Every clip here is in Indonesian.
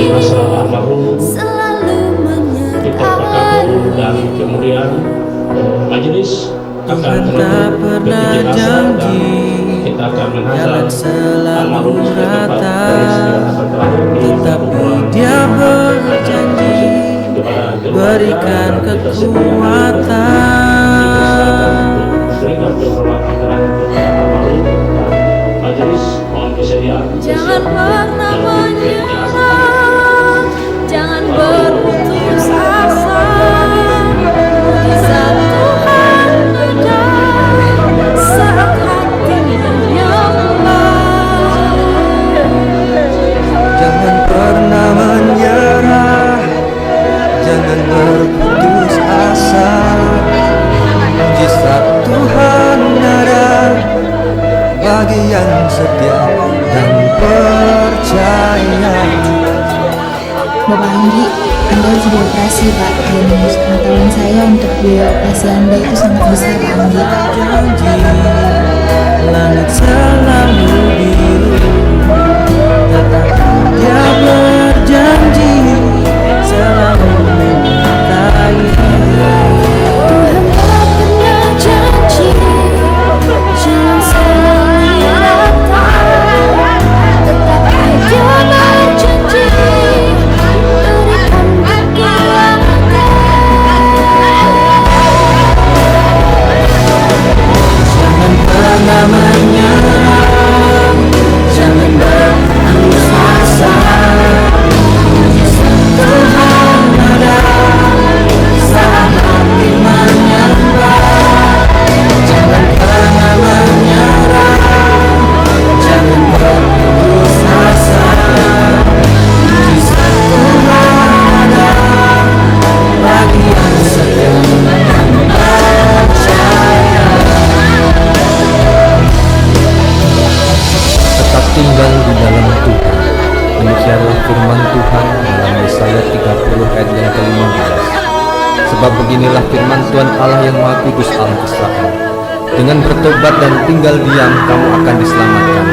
jenazah almarhum selalu kita takabur, dan kemudian majelis akan menutup peti jenazah dan kita akan menghadap almarhum sebagai tempat peristirahatan terakhir di kubur Dia berjanji berikan kekuatan. berikan penghormatan terakhir kepada almarhum, dan majelis mohon kesediaan Jangan pernah menyerah, jangan berputus asa. Mujizat Tuhan ada saat hati menyembah. Jangan pernah menyerah, jangan berputus asa. Mujizat Tuhan ada bagi yang setia dan percaya. Bapak Anggi, Anda harus dioperasi Pak, dan pengetahuan saya untuk biaya operasi Anda itu sangat besar Pak Anggi. Janji langit selalu biru, tetapi dia berjanji selalu menyertai. Tuhan tak pernah janji, jangan salah datang. Tetapi Dia berjanji, berikan kekuatan. Jangan pernah menyerah, jangan berputus asa. Mujizat Tuhan ada saat hati menyembah. Jangan pernah menyerah, jangan berputus asa. Mujizat Tuhan ada bagi yang setia dan percaya. Tetap tinggal di dalam Tuhan. Demikianlah firman Tuhan dalam Yesaya 30 ayat yang ke-15. Sebab beginilah firman Tuhan Allah yang Maha Kudus, Allah Israel. Dengan bertobat dan tinggal diam kamu akan diselamatkan.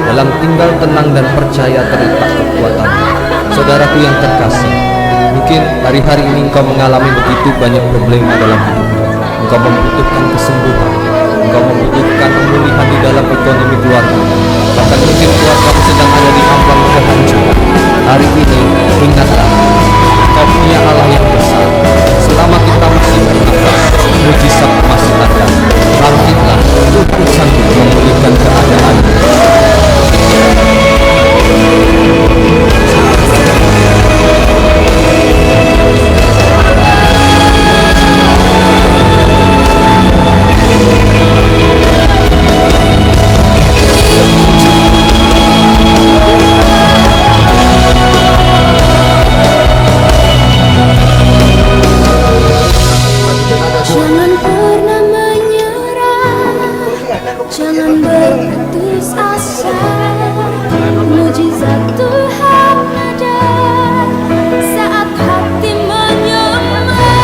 Dalam tinggal tenang dan percaya terletak kekuatan. Saudaraku yang terkasih, mungkin hari-hari ini engkau mengalami begitu banyak problema dalam hidupmu. Engkau membutuhkan kesembuhan, engkau membutuhkan pemulihan di dalam ekonomi keluarga. Bahkan mungkin keluargamu sedang ada di ambang kehancuran. Hari ini ingatlah, engkau punya Allah yang besar. Selama kita masih bernafas, mujizat masih ada. Bangkitlah, Tuhan sanggup memulihkan keadaan. Jangan pernah menyerah, jangan berputus asa. Mujizat Tuhan ada saat hati menyembah.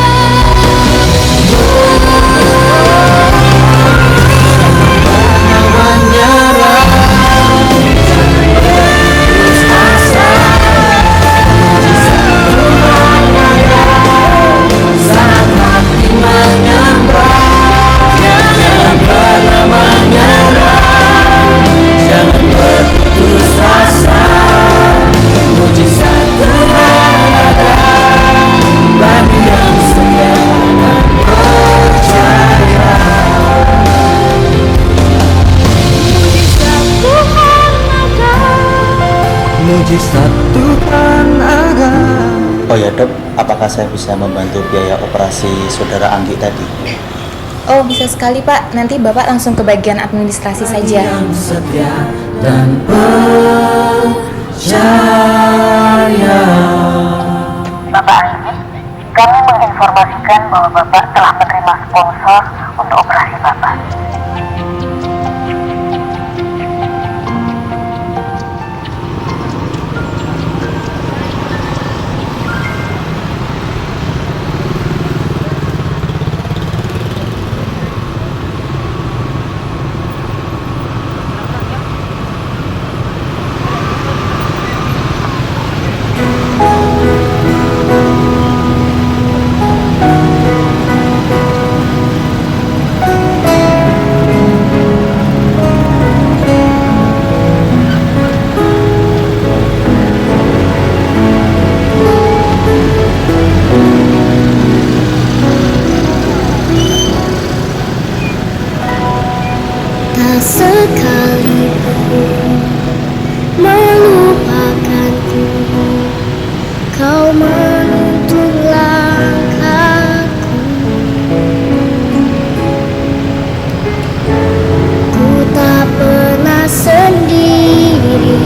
Mujizat Tuhan ada. Oh ya dok, apakah saya bisa membantu biaya operasi saudara Anggi tadi? Oh bisa sekali Pak, nanti Bapak langsung ke bagian administrasi saja. Yang setia dan percaya. Bapak Anggi, kami menginformasikan bahwa Bapak telah menerima sponsor untuk operasi Bapak. melupakanku. Kau menuntun langkahku. Ku tak pernah sendiri.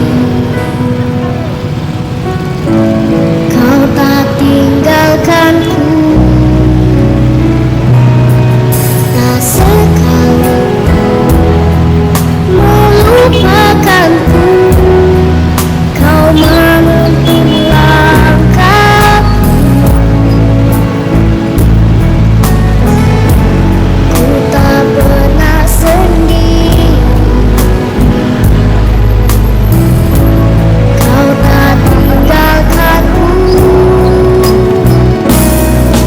Kau tak tinggalkanku. Tak sekali melupakanku. Kau menuntun langkahku. Ku tak pernah sendiri. Kau tak tinggalkanku.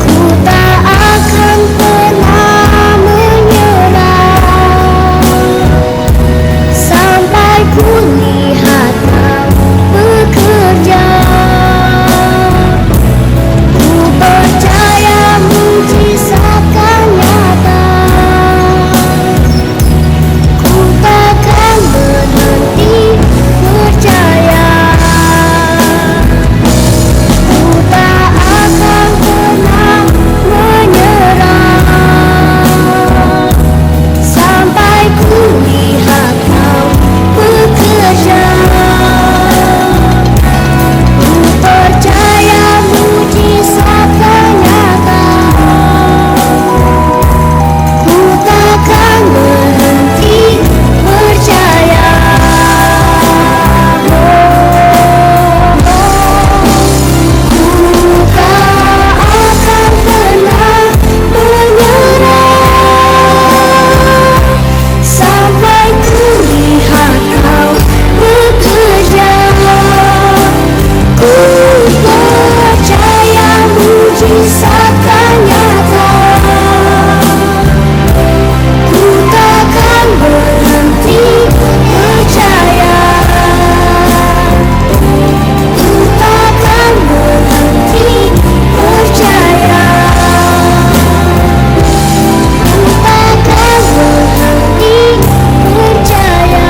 Ku tak akan pernah menyerah sampai ku lihat kau bekerja. Ku percaya mujizat akan nyata. Ku takkan berhenti percaya. Ku tak akan pernah menyerah sampai ku lihat kau bekerja. Ku percaya mujizat akan nyata. Ku takkan berhenti percaya. Ku tak akan pernah menyerah sampai ku lihat kau bekerja. Ku percaya mujizat akan nyata. Ku takkan berhenti percaya. Ku takkan berhenti percaya. Ku takkan berhenti percaya.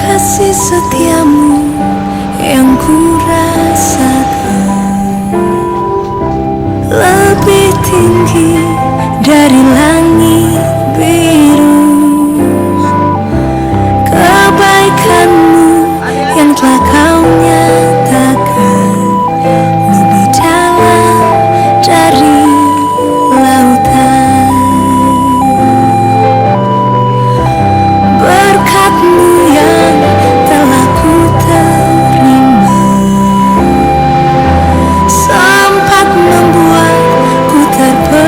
Kasih setiamu yang ku rasakan lebih tinggi dari langit biru. Kebaikanmu yang telah kau nyatakan lebih dalam dari lautan. Berkat-Mu yang telah ku terima sempat membuatku terpesona.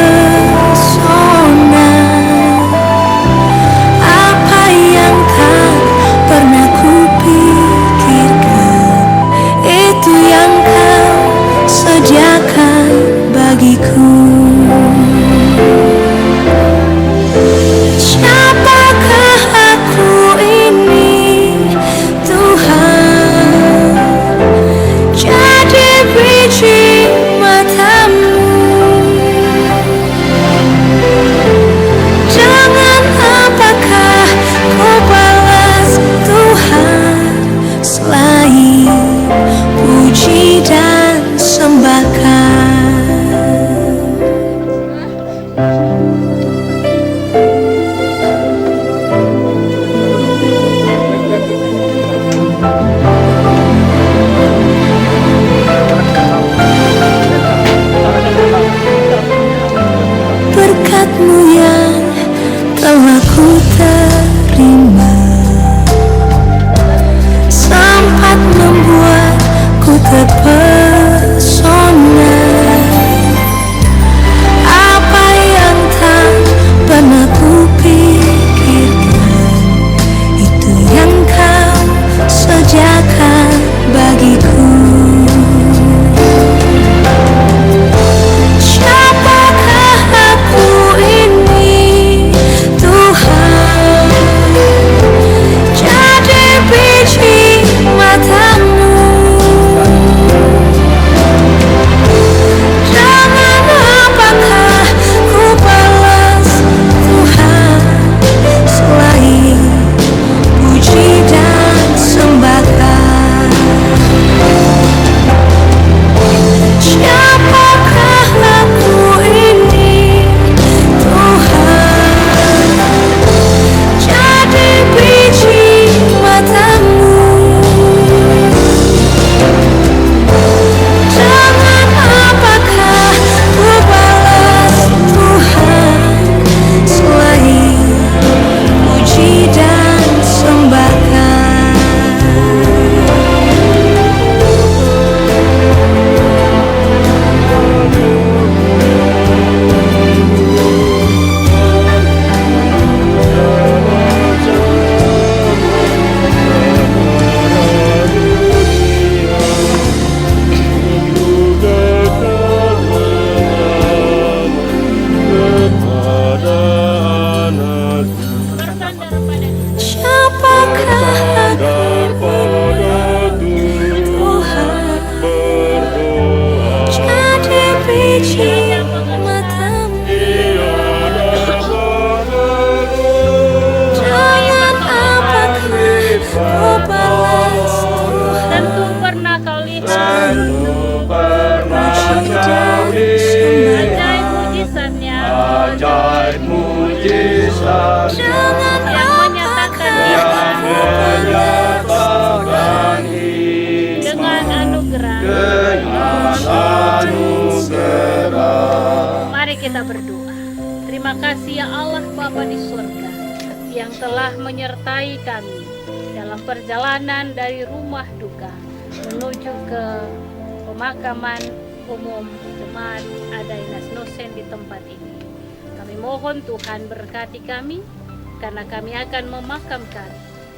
kita berdoa. Terima kasih ya Allah Bapa di surga yang telah menyertai kami dalam perjalanan dari rumah duka menuju ke pemakaman umum Jemaat Adainas Nosen di tempat ini. Kami mohon Tuhan berkati kami karena kami akan memakamkan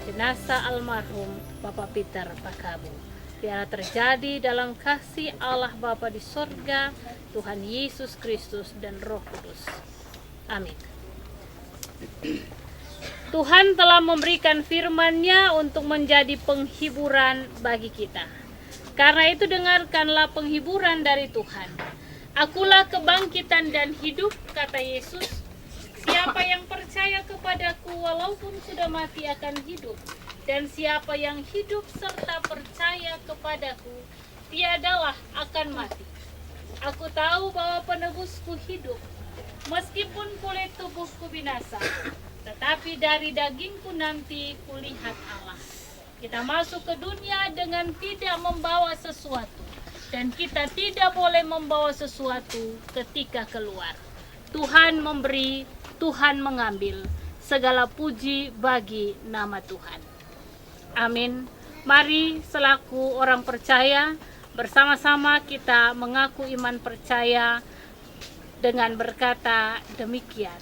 jenazah almarhum Bapak Peter Pakabu. Biarlah terjadi dalam kasih Allah Bapa di sorga, Tuhan Yesus Kristus dan Roh Kudus. Amin. Tuhan telah memberikan firman-Nya untuk menjadi penghiburan bagi kita. Karena itu dengarkanlah penghiburan dari Tuhan. Akulah kebangkitan dan hidup, kata Yesus. Siapa yang percaya kepadaku walaupun sudah mati akan hidup. Dan siapa yang hidup serta percaya kepadaku tiadalah akan mati. Aku tahu bahwa penebusku hidup, meskipun kulit tubuhku binasa, tetapi dari dagingku nanti kulihat Allah. Kita masuk ke dunia dengan tidak membawa sesuatu, dan kita tidak boleh membawa sesuatu ketika keluar. Tuhan memberi, Tuhan mengambil. Segala puji bagi nama Tuhan. Amin. Mari selaku orang percaya, bersama-sama kita mengaku iman percaya dengan berkata demikian.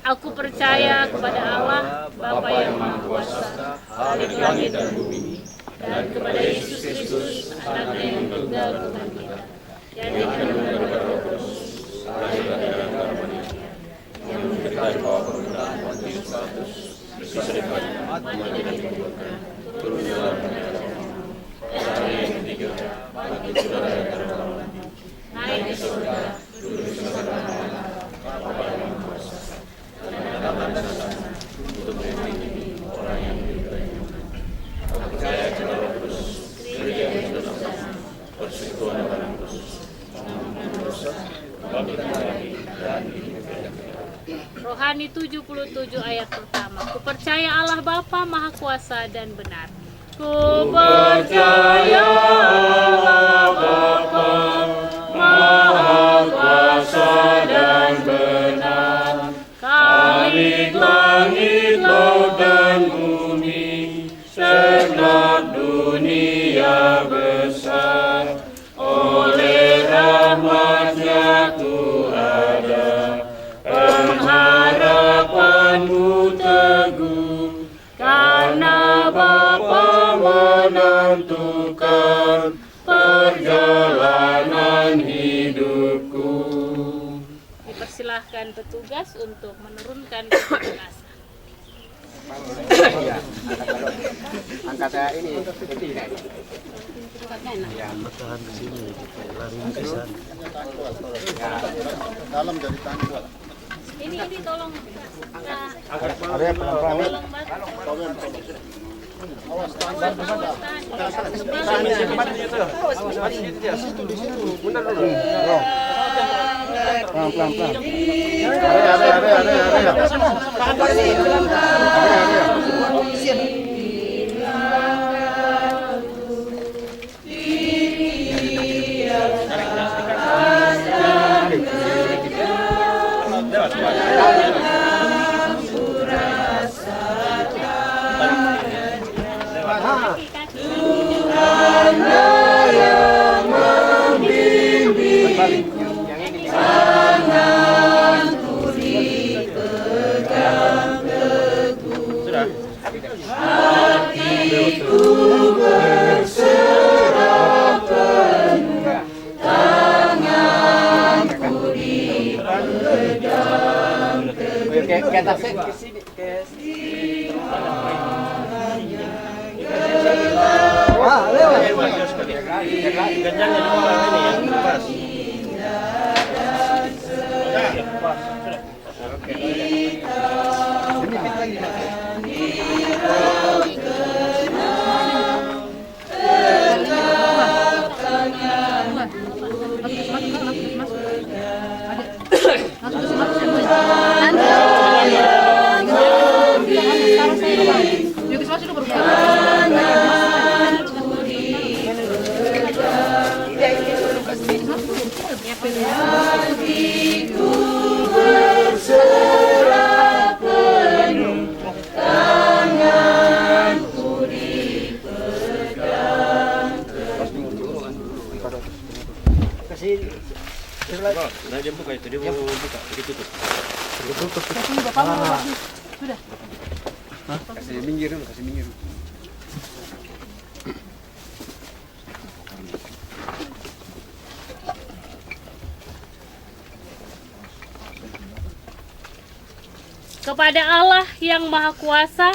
Aku percaya kepada Allah, Bapa yang Maha Kuasa, Khalik langit dan bumi, dan kepada Yesus Kristus, Anaknya yang tunggal Tuhan kita, yang dikandung dari Roh Kudus, lahir dari darah manusia, yang menderita di bawah pemerintahan Pontius Pilatus, disalibkan, mati dan dikuburkan, turun dalam kerajaan, hari yang ketiga, bangkit saudara yang terhormat, naik ke surga, duduk di sebelah kanan Bapa yang Maha Kuasa, dan datang ke sana untuk memimpin orang yang hidup dan yang mati. Aku percaya kepada Roh Kudus, gereja yang sudah persekutuan orang kudus, mengampuni dosa, kebangkitan dari dan hidup yang kekal. Rohani 77 ayat pertama. Kupercaya Allah Bapa Maha Kuasa dan benar. Kupercaya Allah Bapa Maha Kuasa dan benar, Khalik langit, laut dan bumi, segenap dunia besar. Oleh rahmat-Nya ku ada, pengharapanmu teguh, karena Bapa menentukan perjalanan hidupku. Dipersilahkan petugas untuk menurunkan jenazah. Angkat ini, Ya, bertahan di sini, lari ke sana. dalam dari tanggal. Ini tolong. Area pelan-pelan. Tolong Awas, tahan. pelan-pelan. Wah, lewat. Nah, dia buka itu, dia mau buka, ditutup. Sudah. Kasih minggir dulu, kasih minggir. Kepada Allah yang Maha Kuasa,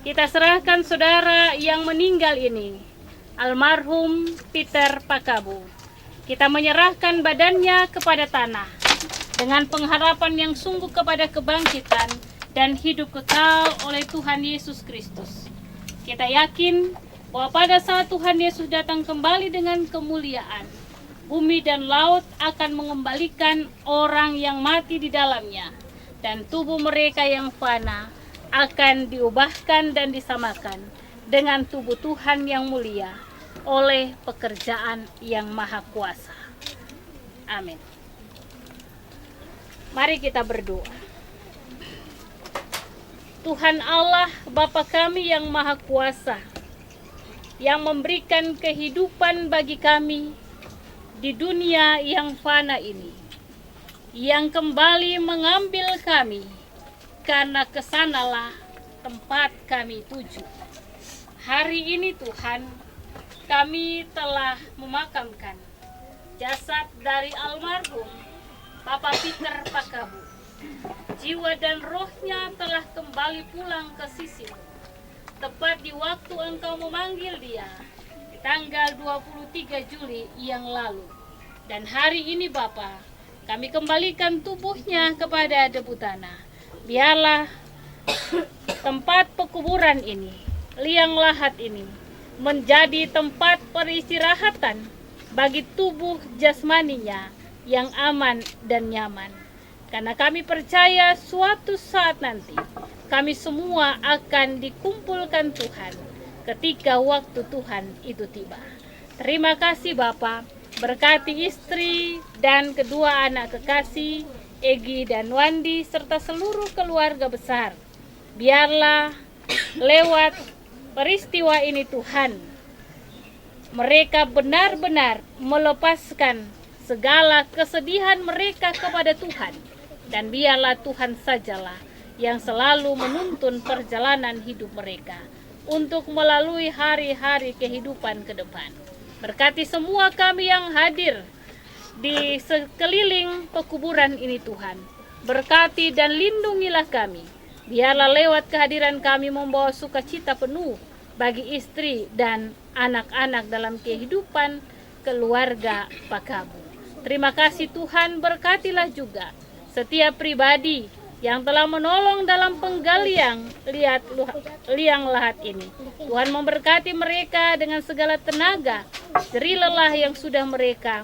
kita serahkan saudara yang meninggal ini, almarhum Peter Pakabu. Kita menyerahkan badannya kepada tanah dengan pengharapan yang sungguh kepada kebangkitan dan hidup kekal oleh Tuhan Yesus Kristus. Kita yakin bahwa pada saat Tuhan Yesus datang kembali dengan kemuliaan, bumi dan laut akan mengembalikan orang yang mati di dalamnya, dan tubuh mereka yang fana akan diubahkan dan disamakan dengan tubuh Tuhan yang mulia oleh pekerjaan yang maha kuasa. Amin. Mari kita berdoa. Tuhan Allah, Bapa kami yang maha kuasa, yang memberikan kehidupan bagi kami di dunia yang fana ini, yang kembali mengambil kami, karena kesanalah tempat kami tuju. Hari ini Tuhan, kami telah memakamkan jasad dari almarhum Bapak Peter Pakabu. Jiwa dan rohnya telah kembali pulang ke sisimu, tepat di waktu Engkau memanggil dia, di tanggal 23 Juli yang lalu. Dan hari ini Bapa, kami kembalikan tubuhnya kepada debu tanah. Biarlah tempat pekuburan ini, liang lahat ini, menjadi tempat peristirahatan bagi tubuh jasmaninya yang aman dan nyaman. Karena kami percaya suatu saat nanti, kami semua akan dikumpulkan Tuhan ketika waktu Tuhan itu tiba. Terima kasih Bapa. Berkati istri dan kedua anak kekasih, Egi dan Wandi, serta seluruh keluarga besar. Biarlah lewat peristiwa ini Tuhan, mereka benar-benar melepaskan segala kesedihan mereka kepada Tuhan. Dan biarlah Tuhan sajalah yang selalu menuntun perjalanan hidup mereka untuk melalui hari-hari kehidupan ke depan. Berkati semua kami yang hadir di sekeliling pekuburan ini Tuhan. Berkati dan lindungilah kami. Biarlah lewat kehadiran kami membawa sukacita penuh bagi istri dan anak-anak dalam kehidupan keluarga Pakabu. Terima kasih Tuhan, berkatilah juga setiap pribadi yang telah menolong dalam penggalian liang lahat ini. Tuhan memberkati mereka dengan segala tenaga, jerih lelah yang sudah mereka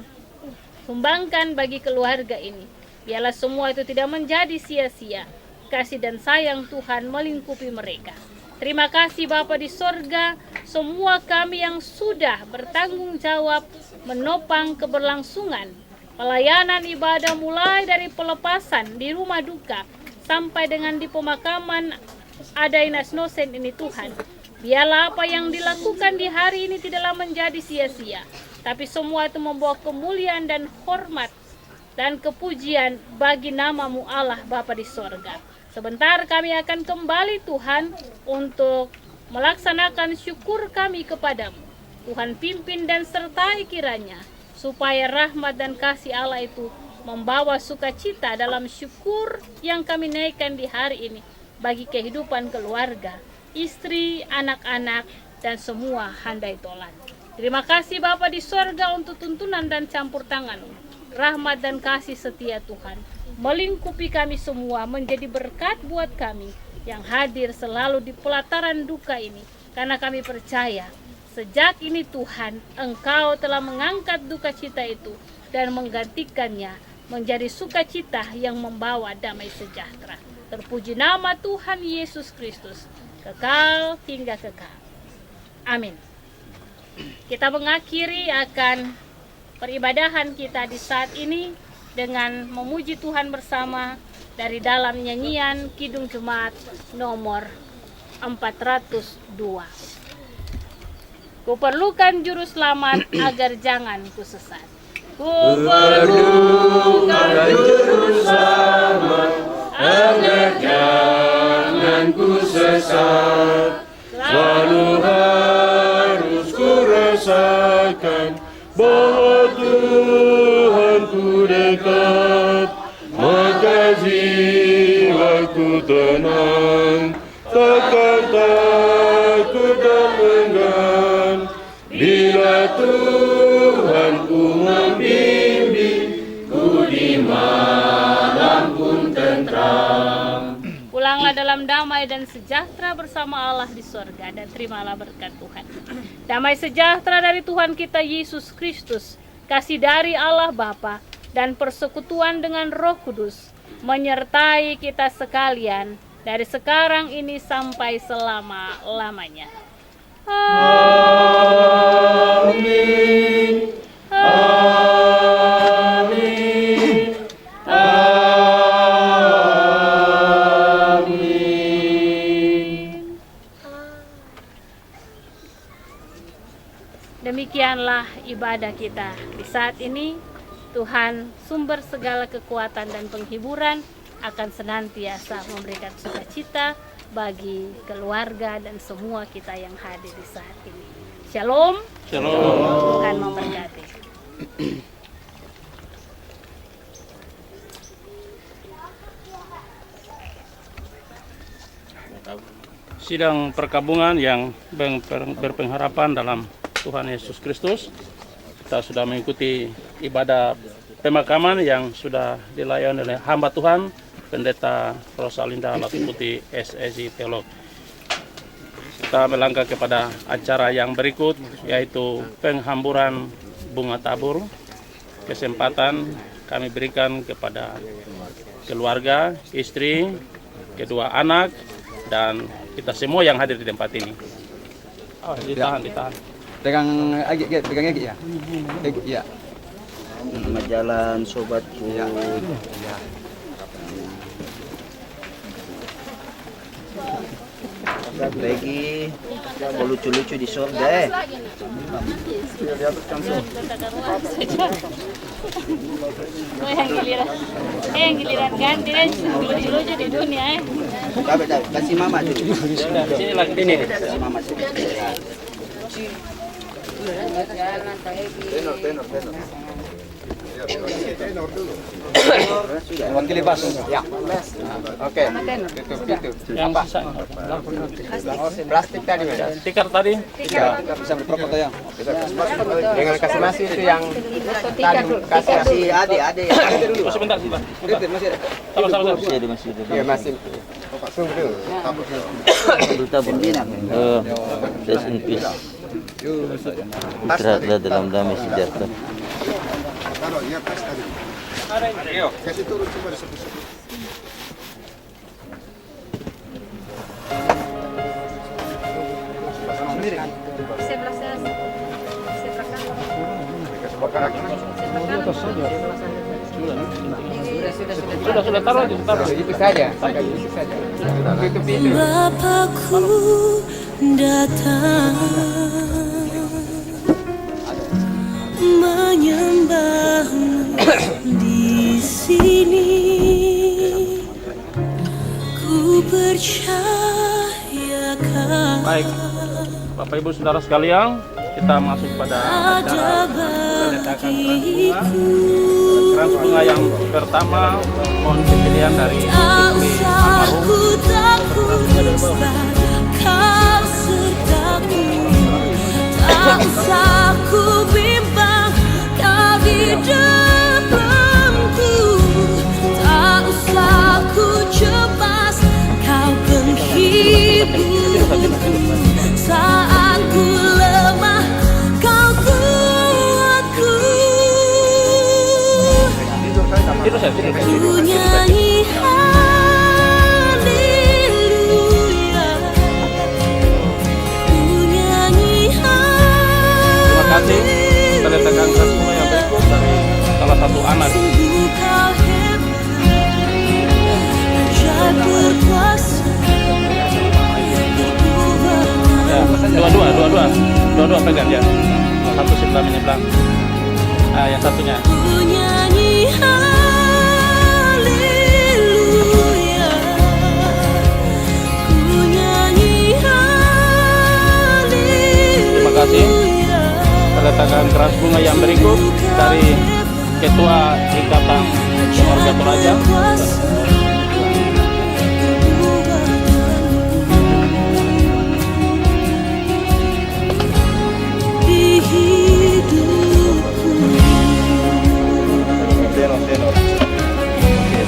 sumbangkan bagi keluarga ini. Biarlah semua itu tidak menjadi sia-sia. Kasih dan sayang Tuhan melingkupi mereka. Terima kasih Bapa di sorga, semua kami yang sudah bertanggung jawab menopang keberlangsungan pelayanan ibadah mulai dari pelepasan di rumah duka sampai dengan di pemakaman Adainas Nosen ini Tuhan. Biarlah apa yang dilakukan di hari ini tidaklah menjadi sia-sia, tapi semua itu membawa kemuliaan dan hormat dan kepujian bagi nama-Mu Allah Bapa di sorga. Sebentar kami akan kembali Tuhan untuk melaksanakan syukur kami kepadamu. Tuhan pimpin dan sertai kiranya, supaya rahmat dan kasih Allah itu membawa sukacita dalam syukur yang kami naikkan di hari ini bagi kehidupan keluarga, istri, anak-anak, dan semua handai tolan. Terima kasih Bapa di sorga untuk tuntunan dan campur tangan, rahmat dan kasih setia Tuhan melingkupi kami semua, menjadi berkat buat kami yang hadir selalu di pelataran duka ini. Karena kami percaya sejak ini Tuhan, Engkau telah mengangkat duka cita itu dan menggantikannya menjadi sukacita yang membawa damai sejahtera. Terpuji nama Tuhan Yesus Kristus, kekal hingga kekal. Amin. Kita mengakhiri akan peribadahan kita di saat ini dengan memuji Tuhan bersama dari dalam nyanyian Kidung Jemaat nomor 402. Kuperlukan juru selamat agar jangan kusesat. Ku berduka juru selamat, agar jangan ku sesat. Selalu harus ku rasakan bahwa Tuhanku dekat, maka jiwaku tenang, takkan takut dan enggan. Bila Tuhanku membimbing, ku di malam pun tentram. Pulanglah dalam damai dan sejahtera bersama Allah di sorga, dan terimalah berkat Tuhan. Damai sejahtera dari Tuhan kita Yesus Kristus, kasih dari Allah Bapa, dan persekutuan dengan Roh Kudus menyertai kita sekalian dari sekarang ini sampai selama-lamanya. Amin. Amin. Amin. Demikianlah ibadah kita di saat ini. Tuhan, sumber segala kekuatan dan penghiburan, akan senantiasa memberikan sukacita bagi keluarga dan semua kita yang hadir di saat ini. Shalom. Shalom. Tuhan memberkati. Sidang perkabungan yang berpengharapan dalam Tuhan Yesus Kristus. Kita sudah mengikuti ibadah pemakaman yang sudah dilayani oleh hamba Tuhan, Pendeta Rosalinda Latuputi SSI Teolog. Kita melangkah kepada acara yang berikut, yaitu penghamburan bunga tabur. Kesempatan kami berikan kepada keluarga, istri, kedua anak, dan kita semua yang hadir di tempat ini. Oh, ditahan. Pegang lagi ya. Ya. Jalan sobatku. Ya. Lagi mau lucu-lucu di sorga. Yang giliran ganti lucu-lucu di dunia. Kasih mama dulu. Sini lagi ini. Kasih mama sini. Wakili bas. Ya. Oke. Itu. Yang sisa. Plastik tadi beda. Tikar tadi. Bisa berpropot yang. Dengan kasih masih itu yang kasih adik. Oh, sebentar. Masih ada. Sama-sama. Iya masih. Tunggu dulu. Tabur. Rest in peace. Istirahatlah dalam damai sejahtera. Kasih turun coba di satu. Sudah taruh. Itu saja. Bapakku datang menyembahmu di sini. Ku percayakan. Baik, Bapak Ibu Saudara sekalian, kita masuk pada acara peletakan keras bunga yang pertama. Mohon pilihan dari istri almarhum. Kau sertaku, tak usah ku bimbang, kau di depanku, tak usah ku cemas, kau penghibur saat ku lemah, kau kuatku. Itu saya tidur. Ku nyanyi haleluya, ku nyanyi Terima kasih. Kita letakkan keras bunga yang berikut dari salah satu anak. sungguh kau hebat, ajaib berkuasa, Ya, dua-dua pegang ya. Satu sebelah ini belakang. Nah, yang satunya. Ku nyanyi haleluya, ku nyanyi haleluya. Terima kasih. Letakkan keras bunga yang berikut dari Ketua Ikatan Keluarga Toraja.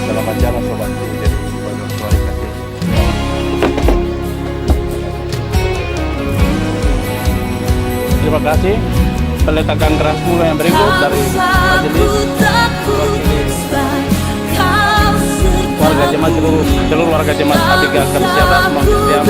Selamat jalan sobat. Jadi Terima kasih. Peletakan keras bunga yang berikut dari majelis warga jemaat seluruh warga jemaat A3 Kersiata semakin setia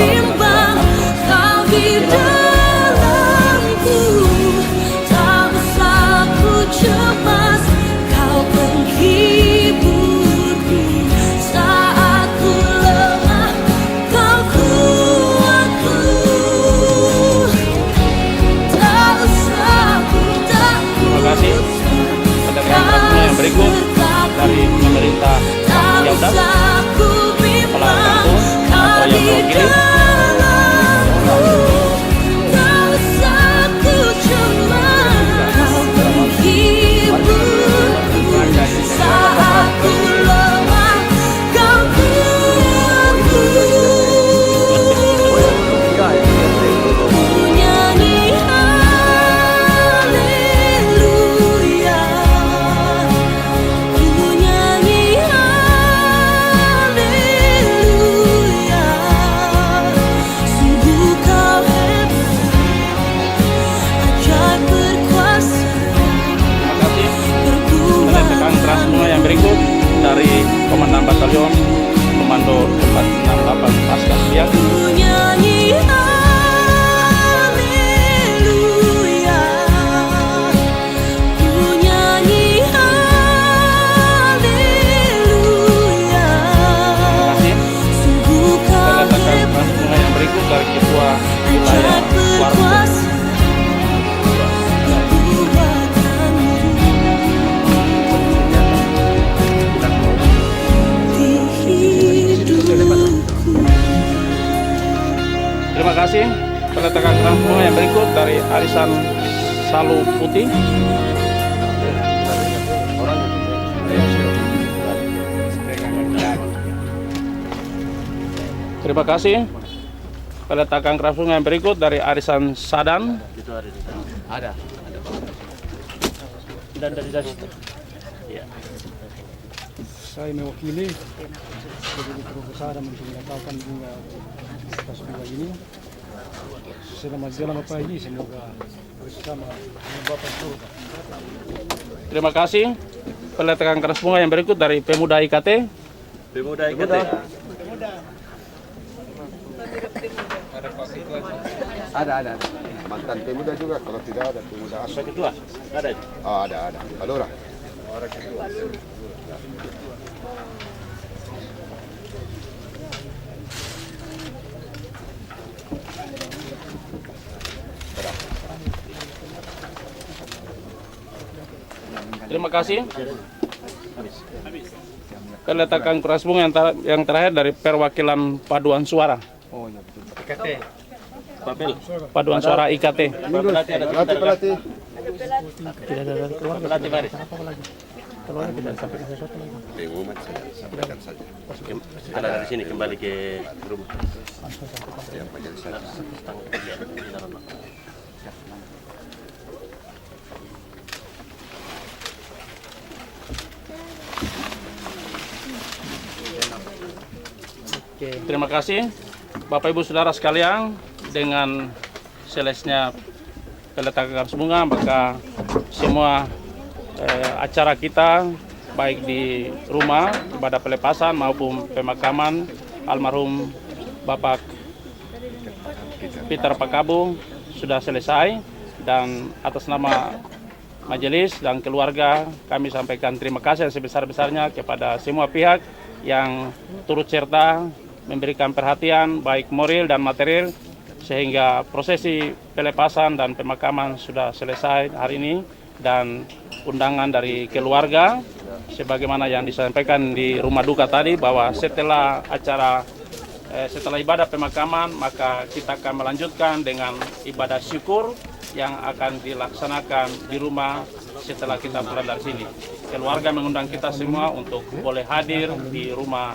melaksanakan berikut dari pemerintah Yaudah, kepala kampung atau yang mewakili. Berikut dari Komandan Batalion Komando 468 Paskas Biak. Yang berikut dari Ketua Wilayah Warga. Terima kasih. Peletakan keras bunga yang berikut dari Arisan Salu Putih. Terima kasih. Peletakan keras bunga yang berikut dari Arisan Sadan. ada. Dan dari situ. Ya. Saya mewakili sebagai Profesor untuk meletakkan bunga atas bunga ini. Selamat jalan Bapak ini, semoga bersama Bapak surga. Terima kasih. Peletakan keras bunga yang berikut dari Pemuda IKT. Pemuda IKT. Ada. Mantan pemuda juga, kalau tidak ada pemuda asal Ketua. Ada. Oh, ada. Alora. Terima kasih. Peletakan keras bunga yang terakhir dari perwakilan paduan suara. Oh iya betul. IKT. Paduan suara IKT. Pelatih. Tidak ada keluarga. Pelatih baris. Keluarga tidak sampaikan sesuatu lagi. Pengumuman saya sampaikan saja. Ada dari sini kembali ke rumah. Yang majelis saya. Terima kasih Bapak Ibu Saudara sekalian, dengan selesainya peletakan keras bunga maka semua acara kita baik di rumah ibadah pelepasan maupun pemakaman almarhum Bapak Peter Pakabu sudah selesai, dan atas nama majelis dan keluarga kami sampaikan terima kasih yang sebesar-besarnya kepada semua pihak yang turut serta memberikan perhatian baik moral dan material sehingga prosesi pelepasan dan pemakaman sudah selesai hari ini, dan undangan dari keluarga, sebagaimana yang disampaikan di rumah duka tadi, bahwa setelah ibadah pemakaman, maka kita akan melanjutkan dengan ibadah syukur yang akan dilaksanakan di rumah setelah kita pulang dari sini. Keluarga mengundang kita semua untuk boleh hadir di rumah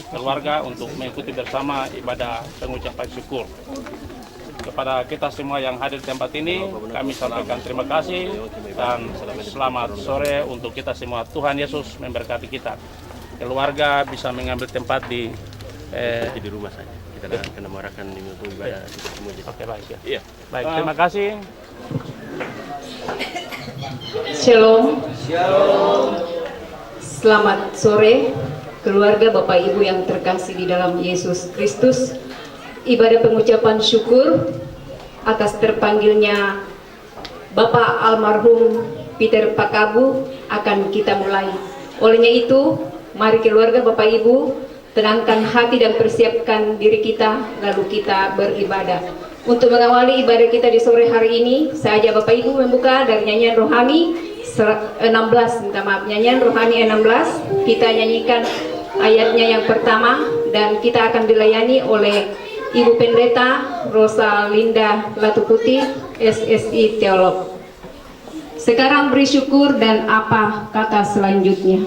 keluarga untuk mengikuti bersama ibadah pengucapan syukur. Kepada kita semua yang hadir di tempat ini, kami sampaikan terima kasih dan selamat sore untuk kita semua. Tuhan Yesus memberkati kita. Keluarga bisa mengambil tempat di rumah saja. Kita akan mengarahkan untuk ibadah semua. Oke, baik ya. Iya. Baik, terima kasih. Shalom. Selamat sore keluarga Bapak Ibu yang terkasih di dalam Yesus Kristus. Ibadah pengucapan syukur atas terpanggilnya Bapak almarhum Peter Pakabu akan kita mulai. Olehnya itu, mari keluarga Bapak Ibu tenangkan hati dan persiapkan diri kita, lalu kita beribadah. Untuk mengawali ibadah kita di sore hari ini, saya ajak Bapak Ibu membuka dari nyanyian rohani 16, nyanyian rohani 16. Kita nyanyikan ayatnya yang pertama dan kita akan dilayani oleh Ibu Pendeta Rosalinda Latuputi, SSI Teolog. Sekarang beri syukur dan apa kata selanjutnya?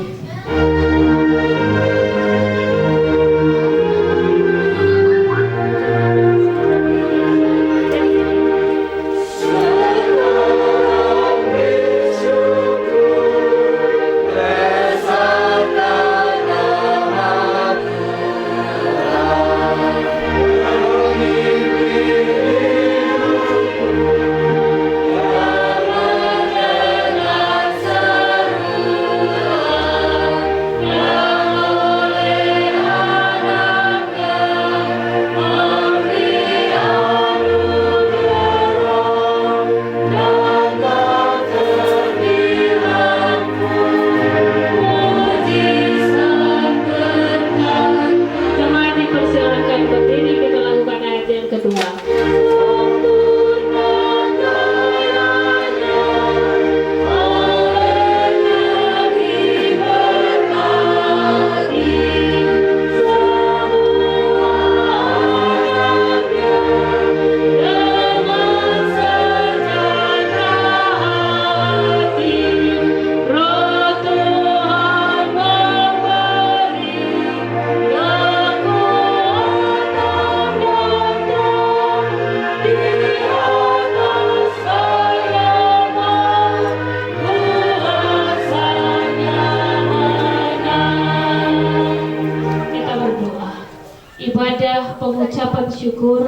Pengucapan syukur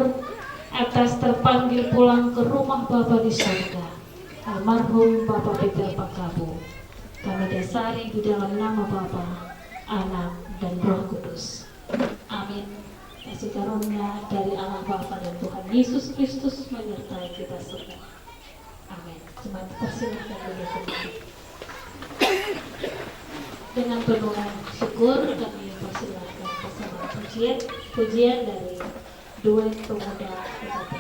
atas terpanggil pulang ke rumah Bapa di surga, almarhum Bapak Peter Pakabu. Kami dasari di dalam nama Bapa, Anak, dan Roh Kudus. Amin. Kasih karunia dari Allah Bapa dan Tuhan Yesus Kristus menyertai kita semua. Amin. Jemaat persilahkan berdiri kembali. Dengan penuh syukur kami persilahkan bersama pujian dari duet pemuda PKP.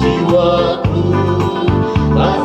Jiwaku tak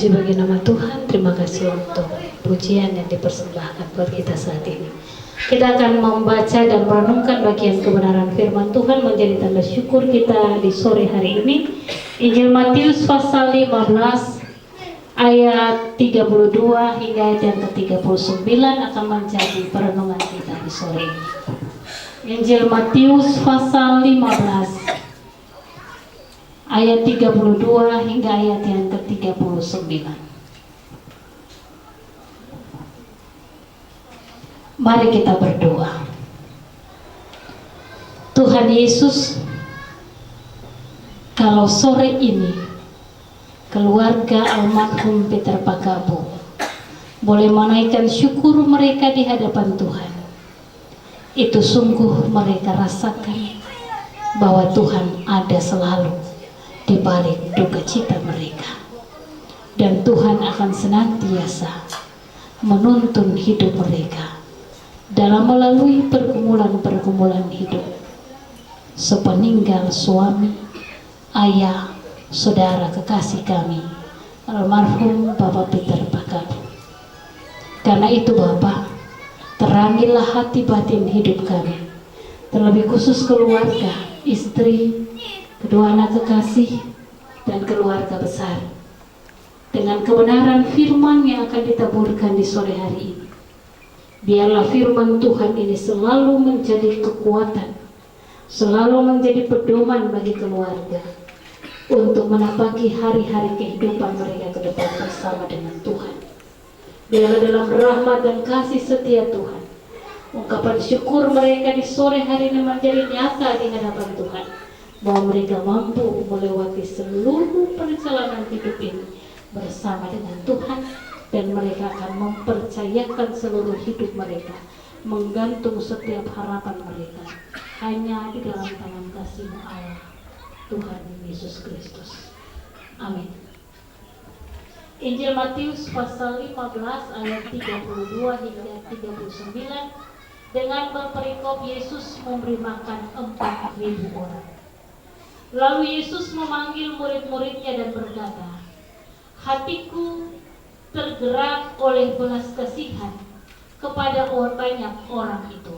Terpuji bagi nama Tuhan. Terima kasih untuk pujian yang dipersembahkan buat kita saat ini. Kita akan membaca dan merenungkan bagian kebenaran firman Tuhan menjadi tanda syukur kita di sore hari ini. Injil Matius pasal 15 ayat 32 hingga ayat yang ke-39 akan menjadi perenungan kita di sore ini. Injil Matius pasal 15 ayat 32 hingga ayat yang ke-39. Mari kita berdoa. Tuhan Yesus, kalau sore ini keluarga almarhum Peter Pakabu boleh menaikkan syukur mereka di hadapan Tuhan, itu sungguh mereka rasakan bahwa Tuhan ada selalu di balik duka cita mereka, dan Tuhan akan senantiasa menuntun hidup mereka dalam melalui pergumulan-pergumulan hidup sepeninggal suami, ayah, saudara kekasih kami almarhum Bapak Peter Pakabu. Karena itu Bapak, terangilah hati batin hidup kami, terlebih khusus keluarga, istri, kedua anak kekasih, dan keluarga besar, dengan kebenaran firman yang akan ditaburkan di sore hari ini. Biarlah firman Tuhan ini selalu menjadi kekuatan, selalu menjadi pedoman bagi keluarga untuk menapaki hari-hari kehidupan mereka ke depan bersama dengan Tuhan. Biarlah dalam rahmat dan kasih setia Tuhan, ungkapan syukur mereka di sore hari ini menjadi nyata di hadapan Tuhan, bahwa mereka mampu melewati seluruh perjalanan hidup ini bersama dengan Tuhan, dan mereka akan mempercayakan seluruh hidup mereka, menggantung setiap harapan mereka hanya di dalam tangan kasih Allah Tuhan Yesus Kristus. Amin. Injil Matius pasal 15 ayat 32 hingga 39. Dengan berperikop Yesus memberi makan 4.000 orang. Lalu Yesus memanggil murid-muridnya dan berkata, hatiku tergerak oleh belas kasihan kepada banyak orang itu.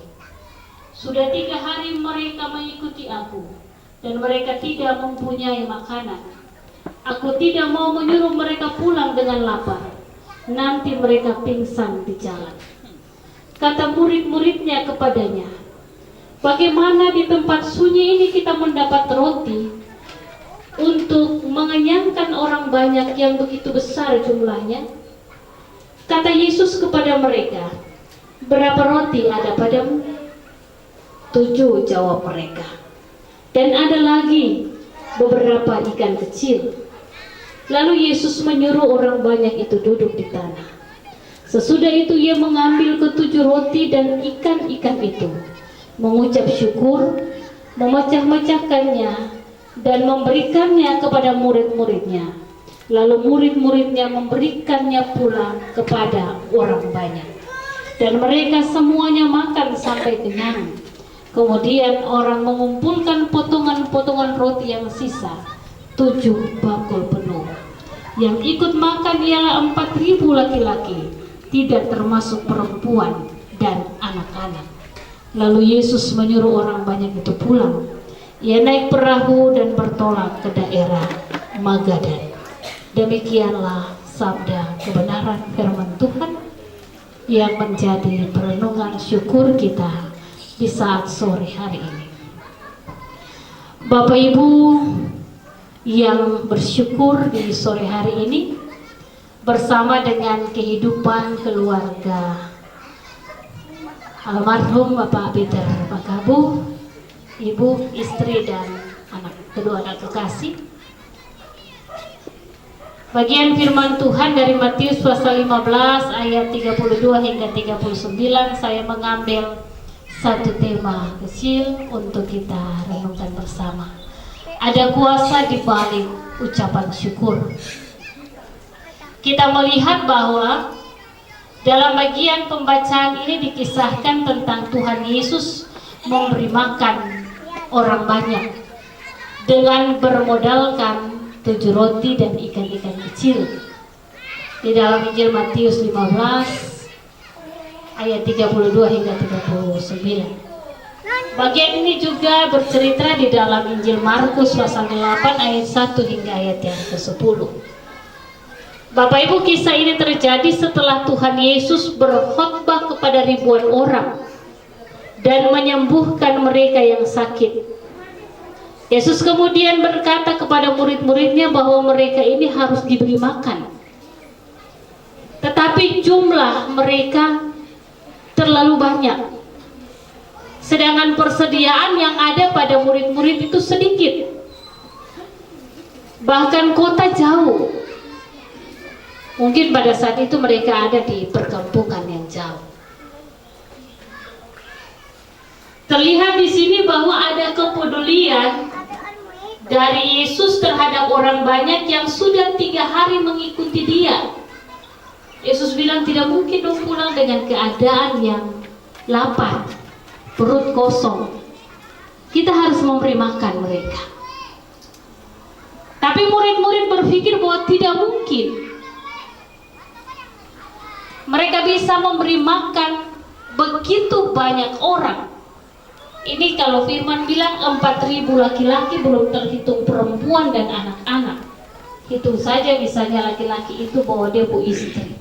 Sudah 3 hari mereka mengikuti aku, dan mereka tidak mempunyai makanan. Aku tidak mau menyuruh mereka pulang dengan lapar, nanti mereka pingsan di jalan. Kata murid-muridnya kepadanya, bagaimana di tempat sunyi ini kita mendapat roti untuk mengenyangkan orang banyak yang begitu besar jumlahnya? Kata Yesus kepada mereka, berapa roti ada padamu? 7, jawab mereka. Dan ada lagi beberapa ikan kecil. Lalu Yesus menyuruh orang banyak itu duduk di tanah. Sesudah itu ia mengambil ke-7 roti dan ikan-ikan itu, mengucap syukur, memecah-mecahkannya, dan memberikannya kepada murid-muridnya. Lalu murid-muridnya memberikannya pula kepada orang banyak. Dan mereka semuanya makan sampai kenyang. Kemudian orang mengumpulkan potongan-potongan roti yang sisa, 7 bakul penuh. Yang ikut makan ialah 4.000 laki-laki, tidak termasuk perempuan dan anak-anak. Lalu Yesus menyuruh orang banyak itu pulang. Ia naik perahu dan bertolak ke daerah Magadan. Demikianlah sabda kebenaran firman Tuhan yang menjadi perenungan syukur kita di saat sore hari ini. Bapak Ibu yang bersyukur di sore hari ini bersama dengan kehidupan keluarga almarhum Bapak Peter Pakabu, ibu, istri, dan kedua anak kekasih. Bagian firman Tuhan dari Matius pasal 15 ayat 32 hingga 39, saya mengambil satu tema kecil untuk kita renungkan bersama. Ada kuasa di balik ucapan syukur. Kita melihat bahwa dalam bagian pembacaan ini dikisahkan tentang Tuhan Yesus memberi makan orang banyak dengan bermodalkan 7 roti dan ikan-ikan kecil. di dalam Injil Matius 15 ayat 32 hingga 39. Bagian ini juga bercerita di dalam Injil Markus pasal 8 ayat 1 hingga ayat yang ke-10. Bapak Ibu, kisah ini terjadi setelah Tuhan Yesus berkhotbah kepada ribuan orang dan menyembuhkan mereka yang sakit. Yesus kemudian berkata kepada murid-muridnya bahwa mereka ini harus diberi makan. Tetapi jumlah mereka terlalu banyak. Sedangkan persediaan yang ada pada murid-murid itu sedikit. Bahkan kota jauh. Mungkin pada saat itu mereka ada di perkampungan yang jauh. Terlihat di sini bahwa ada kepedulian dari Yesus terhadap orang banyak yang sudah 3 hari mengikuti dia. Yesus bilang tidak mungkin dong pulang dengan keadaan yang lapar, perut kosong. Kita harus memberi makan mereka. Tapi murid-murid berpikir bahwa tidak mungkin mereka bisa memberi makan begitu banyak orang. Ini kalau firman bilang 4.000 laki-laki, belum terhitung perempuan dan anak-anak. Hitung saja misalnya laki-laki itu bawa dia bu istri,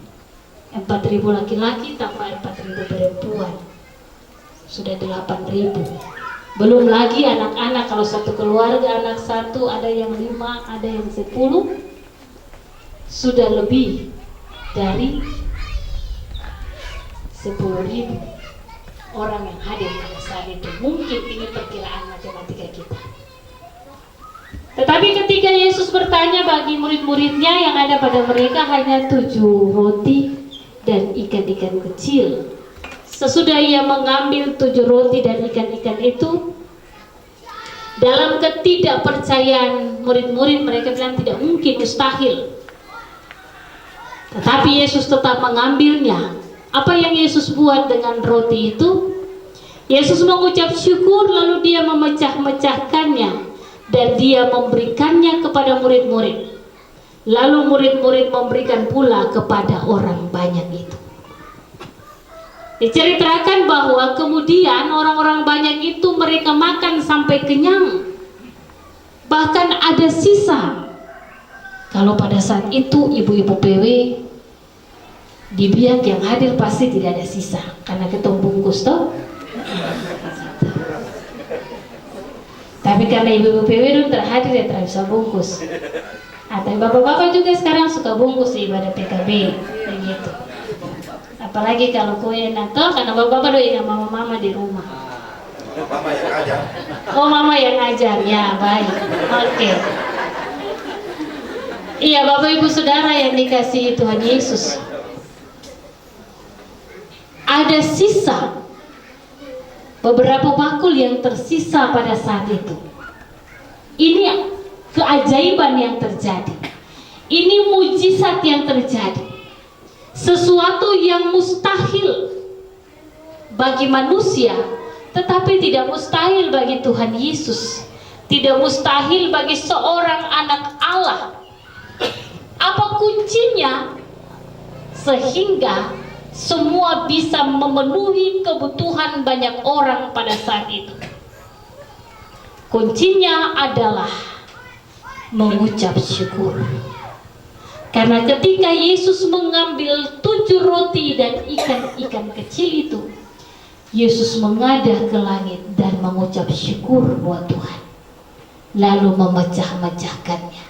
4.000 laki-laki tambah 4.000 perempuan, sudah 8.000. Belum lagi anak-anak, kalau satu keluarga anak satu, ada yang 5, ada yang 10, sudah lebih dari 10.000 orang yang hadir pada saat itu. Mungkin ini perkiraan matematika kita. Tetapi ketika Yesus bertanya bagi murid-muridnya, yang ada pada mereka hanya 7 roti dan ikan-ikan kecil. Sesudah ia mengambil 7 roti dan ikan-ikan itu, dalam ketidakpercayaan murid-murid, mereka bilang tidak mungkin, mustahil. Tetapi Yesus tetap mengambilnya. Apa yang Yesus buat dengan roti itu? Yesus mengucap syukur, lalu dia memecah-mecahkannya dan dia memberikannya kepada murid-murid. Lalu murid-murid memberikan pula kepada orang banyak itu. Diceritakan bahwa kemudian orang-orang banyak itu mereka makan sampai kenyang. Bahkan ada sisa. Kalau pada saat itu ibu-ibu PW di biak yang hadir pasti tidak ada sisa, karena ketemu bungkus toh. Tapi karena ibu-ibu PW dulu terhadir, ya tidak bisa bungkus. Tapi bapak-bapak juga sekarang suka bungkus di ibadah PKB, begitu. Apalagi kalau kue nato, karena bapak-bapak doa dengan mama-mama di rumah. Mama yang ajar. Oh, mama yang ajar, ya baik. Oke. Iya, bapak ibu saudara yang dikasihi Tuhan Yesus. Ada sisa beberapa bakul yang tersisa pada saat itu. Ini keajaiban yang terjadi. Ini mujizat yang terjadi. Sesuatu yang mustahil bagi manusia, tetapi tidak mustahil bagi Tuhan Yesus. Tidak mustahil bagi seorang anak Allah. Apa kuncinya sehingga semua bisa memenuhi kebutuhan banyak orang pada saat itu? Kuncinya adalah mengucap syukur. Karena ketika Yesus mengambil 7 roti dan ikan-ikan kecil itu, Yesus mengadah ke langit dan mengucap syukur buat Tuhan, lalu memecah-mecahkannya.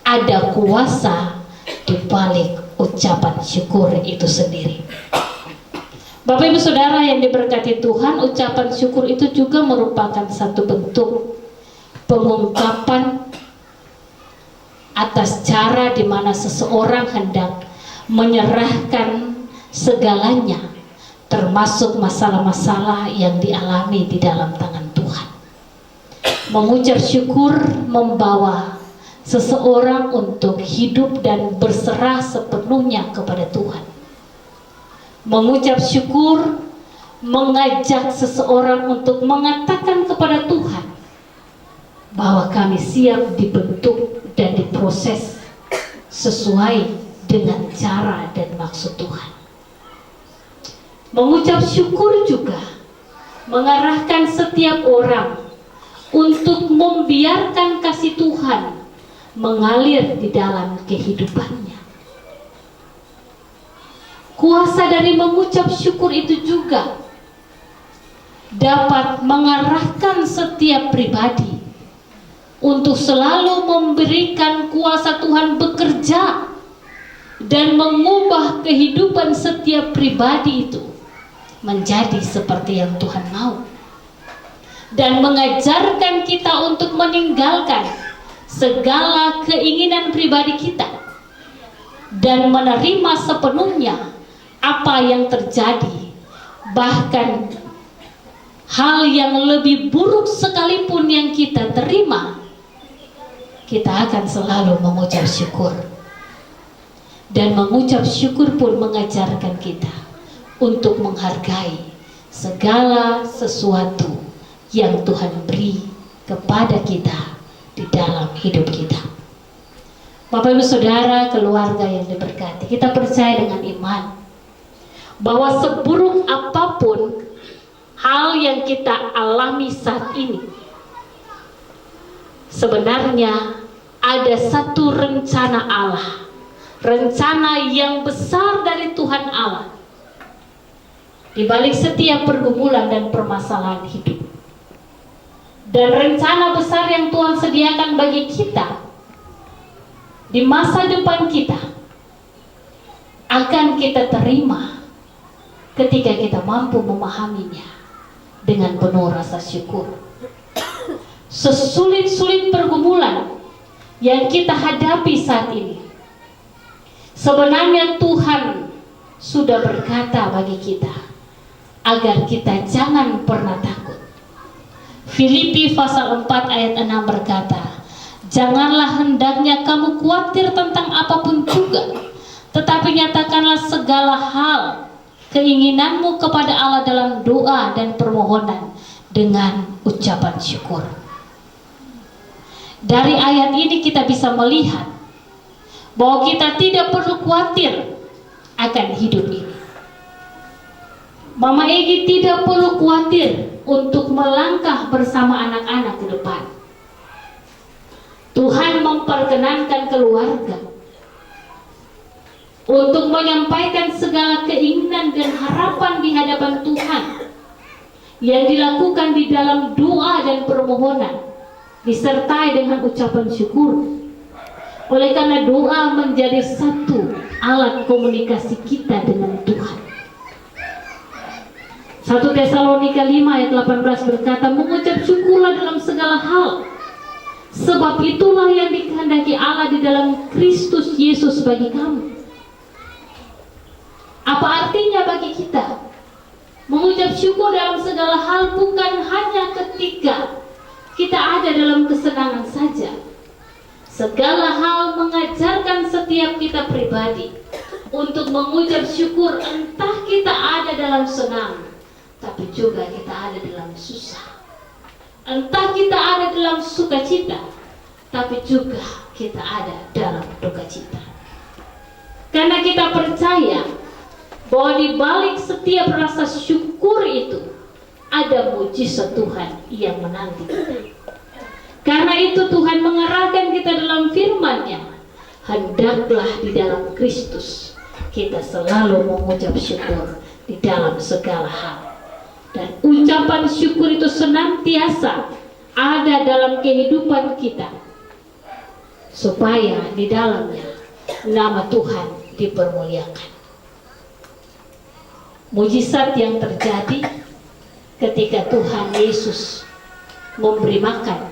Ada kuasa di balik ucapan syukur itu sendiri. Bapak ibu saudara yang diberkati Tuhan, ucapan syukur itu juga merupakan satu bentuk pengungkapan atas cara di mana seseorang hendak menyerahkan segalanya, termasuk masalah-masalah yang dialami di dalam tangan Tuhan. Mengucap syukur membawa seseorang untuk hidup dan berserah sepenuhnya kepada Tuhan. Mengucap syukur mengajak seseorang untuk mengatakan kepada Tuhan bahwa kami siap dibentuk dan diproses sesuai dengan cara dan maksud Tuhan. Mengucap syukur juga mengarahkan setiap orang untuk membiarkan kasih Tuhan mengalir di dalam kehidupannya. Kuasa dari mengucap syukur itu juga dapat mengarahkan setiap pribadi untuk selalu memberikan kuasa Tuhan bekerja dan mengubah kehidupan setiap pribadi itu menjadi seperti yang Tuhan mau, dan mengajarkan kita untuk meninggalkan segala keinginan pribadi kita dan menerima sepenuhnya apa yang terjadi, bahkan hal yang lebih buruk sekalipun yang kita terima, kita akan selalu mengucap syukur. Dan mengucap syukur pun mengajarkan kita untuk menghargai segala sesuatu yang Tuhan beri kepada kita di dalam hidup kita. Bapak Ibu Saudara, keluarga yang diberkati, kita percaya dengan iman bahwa seburuk apapun hal yang kita alami saat ini, sebenarnya ada satu rencana Allah, rencana yang besar dari Tuhan Allah di balik setiap pergumulan dan permasalahan hidup. Dan rencana besar yang Tuhan sediakan bagi kita di masa depan kita akan kita terima ketika kita mampu memahaminya dengan penuh rasa syukur. Sesulit-sulit pergumulan yang kita hadapi saat ini, sebenarnya Tuhan sudah berkata bagi kita agar kita jangan pernah takut. Filipi pasal 4 ayat 6 berkata, janganlah hendaknya kamu khawatir tentang apapun juga, tetapi nyatakanlah segala hal keinginanmu kepada Allah dalam doa dan permohonan dengan ucapan syukur. Dari ayat ini kita bisa melihat bahwa kita tidak perlu khawatir akan hidup ini. Mama Egi tidak perlu khawatir untuk melangkah bersama anak-anak ke depan. Tuhan memperkenankan keluarga untuk menyampaikan segala keinginan dan harapan di hadapan Tuhan yang dilakukan di dalam doa dan permohonan disertai dengan ucapan syukur. Oleh karena doa menjadi satu alat komunikasi kita dengan Tuhan. 1 Tesalonika 5 ayat 18 berkata, mengucap syukurlah dalam segala hal, sebab itulah yang dikehendaki Allah di dalam Kristus Yesus bagi kamu. Apa artinya bagi kita? Mengucap syukur dalam segala hal bukan hanya ketika kita ada dalam kesenangan saja. Segala hal mengajarkan setiap kita pribadi untuk mengucap syukur, entah kita ada dalam senang, tapi juga kita ada dalam susah. Entah kita ada dalam sukacita, tapi juga kita ada dalam duka cita. Karena kita percaya bahwa di balik setiap rasa syukur itu ada mujizat Tuhan yang menanti kita. Karena itu Tuhan mengarahkan kita dalam firman-Nya, hendaklah di dalam Kristus kita selalu mengucap syukur di dalam segala hal. Dan ucapan syukur itu senantiasa ada dalam kehidupan kita, supaya di dalamnya nama Tuhan dipermuliakan. Mujizat yang terjadi ketika Tuhan Yesus memberi makan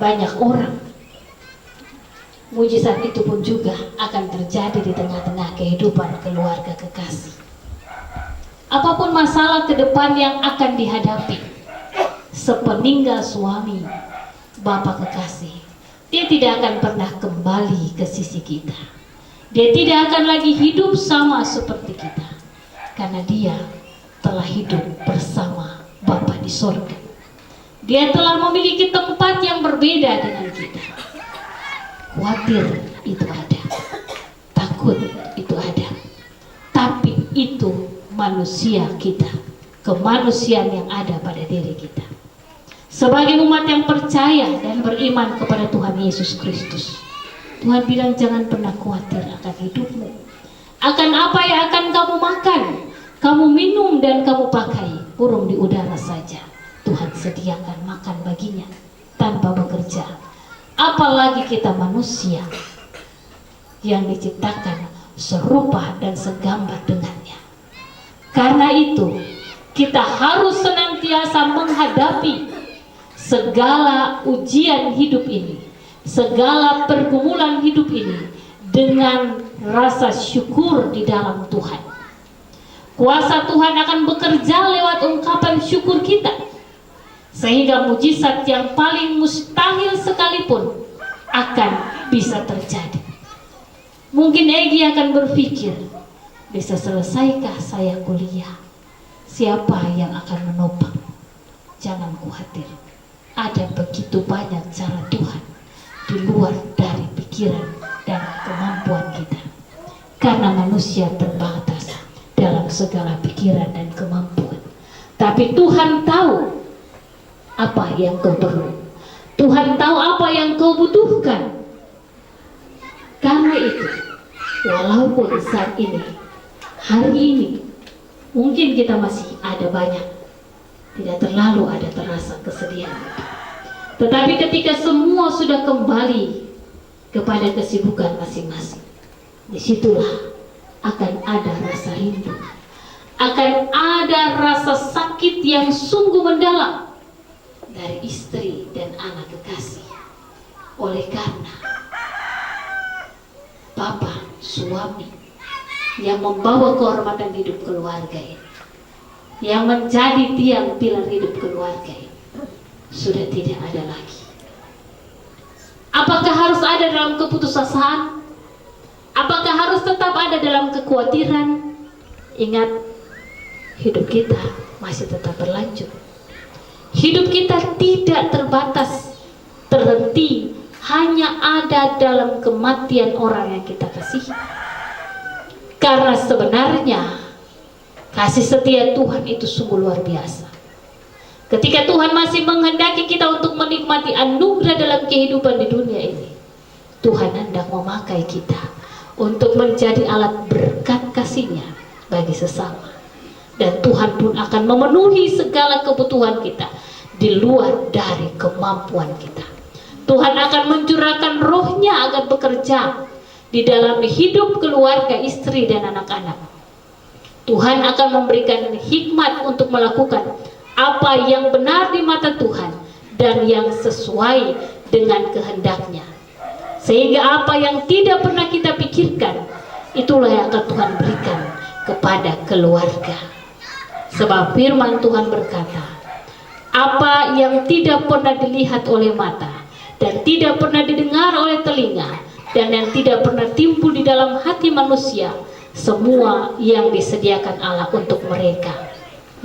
banyak orang, mujizat itu pun juga akan terjadi di tengah-tengah kehidupan keluarga kekasih. Apapun masalah ke depan yang akan dihadapi sepeninggal suami, bapak kekasih, dia tidak akan pernah kembali ke sisi kita. Dia tidak akan lagi hidup sama seperti kita, karena dia telah hidup bersama Bapa di sorga. Dia telah memiliki tempat yang berbeda dengan kita. Khawatir itu ada, takut itu ada, tapi itu manusia kita, kemanusiaan yang ada pada diri kita. Sebagai umat yang percaya dan beriman kepada Tuhan Yesus Kristus, Tuhan bilang jangan pernah khawatir akan hidupmu, akan apa yang akan kamu makan, kamu minum dan kamu pakai. Burung di udara saja Tuhan sediakan makan baginya tanpa bekerja, apalagi kita manusia yang diciptakan serupa dan segambar dengannya. Karena itu kita harus senantiasa menghadapi segala ujian hidup ini, segala pergumulan hidup ini dengan rasa syukur di dalam Tuhan. Kuasa Tuhan akan bekerja lewat ungkapan syukur kita, sehingga mujizat yang paling mustahil sekalipun akan bisa terjadi. Mungkin Egy akan berpikir, bisa selesaikah saya kuliah? Siapa yang akan menopang? Jangan khawatir, ada begitu banyak cara Tuhan di luar dari pikiran dan kemampuan kita. Karena manusia terbatas dalam segala pikiran dan kemampuan. Tapi Tuhan tahu apa yang kau perlu. Tuhan tahu apa yang kau butuhkan. Karena itu, walaupun saat ini, hari ini, mungkin kita masih ada banyak, tidak terlalu ada terasa kesedihan. Tetapi ketika semua sudah kembali kepada kesibukan masing-masing, disitulah akan ada rasa rindu, akan ada rasa sakit yang sungguh mendalam dari istri dan anak kekasih. Oleh karena Bapak, suami yang membawa kehormatan hidup keluarga ini, yang menjadi tiang pilar hidup keluarga ini, sudah tidak ada lagi. Apakah harus ada dalam keputusasaan? Apakah harus tetap ada dalam kekhawatiran? Ingat, hidup kita masih tetap berlanjut. Hidup kita tidak terbatas, terhenti, hanya ada dalam kematian orang yang kita kasihi. Karena sebenarnya kasih setia Tuhan itu sungguh luar biasa. Ketika Tuhan masih menghendaki kita untuk menikmati anugerah dalam kehidupan di dunia ini, Tuhan hendak memakai kita untuk menjadi alat berkat kasih-Nya bagi sesama. Dan Tuhan pun akan memenuhi segala kebutuhan kita di luar dari kemampuan kita. Tuhan akan mencurahkan roh-Nya agar bekerja di dalam hidup keluarga, istri dan anak-anak. Tuhan akan memberikan hikmat untuk melakukan apa yang benar di mata Tuhan dan yang sesuai dengan kehendak-Nya. Sehingga apa yang tidak pernah kita pikirkan, itulah yang akan Tuhan berikan kepada keluarga. Sebab firman Tuhan berkata, apa yang tidak pernah dilihat oleh mata dan tidak pernah didengar oleh telinga dan yang tidak pernah timbul di dalam hati manusia, semua yang disediakan Allah untuk mereka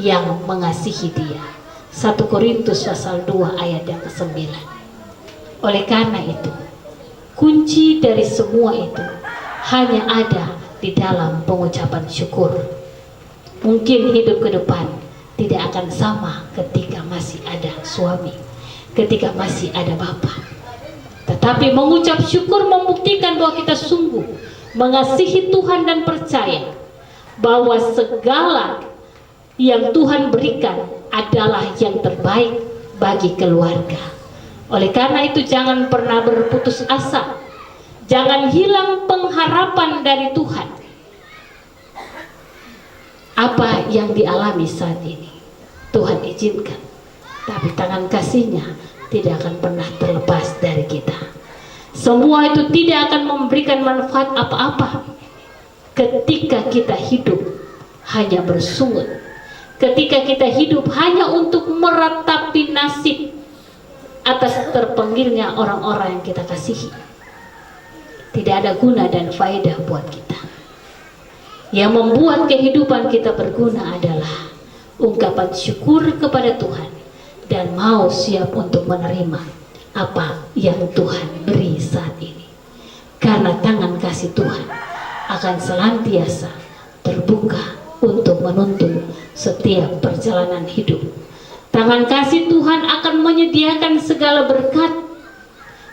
yang mengasihi Dia. 1 Korintus pasal 2 ayat yang ke-9. Oleh karena itu, kunci dari semua itu hanya ada di dalam pengucapan syukur. Mungkin hidup ke depan tidak akan sama ketika masih ada suami, ketika masih ada bapak. Tetapi mengucap syukur membuktikan bahwa kita sungguh mengasihi Tuhan dan percaya bahwa segala yang Tuhan berikan adalah yang terbaik bagi keluarga. Oleh karena itu jangan pernah berputus asa, jangan hilang pengharapan dari Tuhan. Apa yang dialami saat ini Tuhan izinkan, tapi tangan kasih-Nya tidak akan pernah terlepas dari kita. Semua itu tidak akan memberikan manfaat apa-apa ketika kita hidup hanya bersungut, ketika kita hidup hanya untuk meratapi nasib atas terpanggilnya orang-orang yang kita kasihi. Tidak ada guna dan faedah buat kita. Yang membuat kehidupan kita berguna adalah ungkapan syukur kepada Tuhan dan mau siap untuk menerima apa yang Tuhan beri saat ini. Karena tangan kasih Tuhan akan senantiasa terbuka untuk menuntun setiap perjalanan hidup. Tangan kasih Tuhan akan menyediakan segala berkat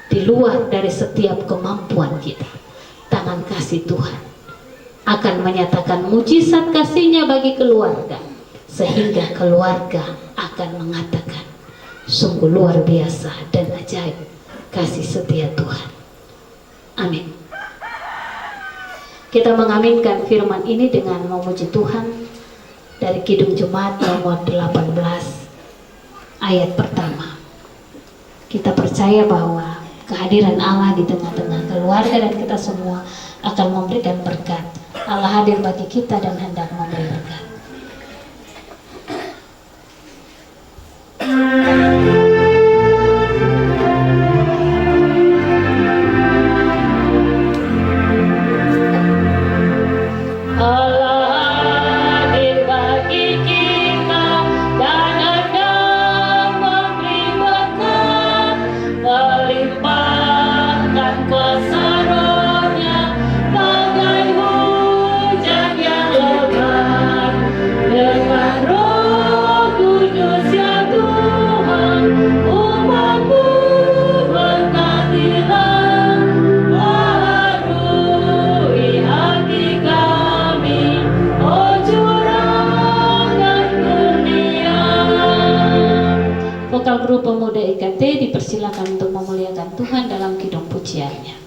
di luar dari setiap kemampuan kita. Tangan kasih Tuhan akan menyatakan mujizat kasih-Nya bagi keluarga, sehingga keluarga akan mengatakan, sungguh luar biasa dan ajaib kasih setia Tuhan. Amin. Kita mengaminkan firman ini dengan memuji Tuhan dari Kidung Jemaat nomor 18 ayat pertama. Kita percaya bahwa kehadiran Allah di tengah-tengah keluarga dan kita semua akan memberikan berkat. Allah hadir bagi kita dan hendak memberi berkat. Guru Pemuda IKT dipersilakan untuk memuliakan Tuhan dalam kidung pujiannya.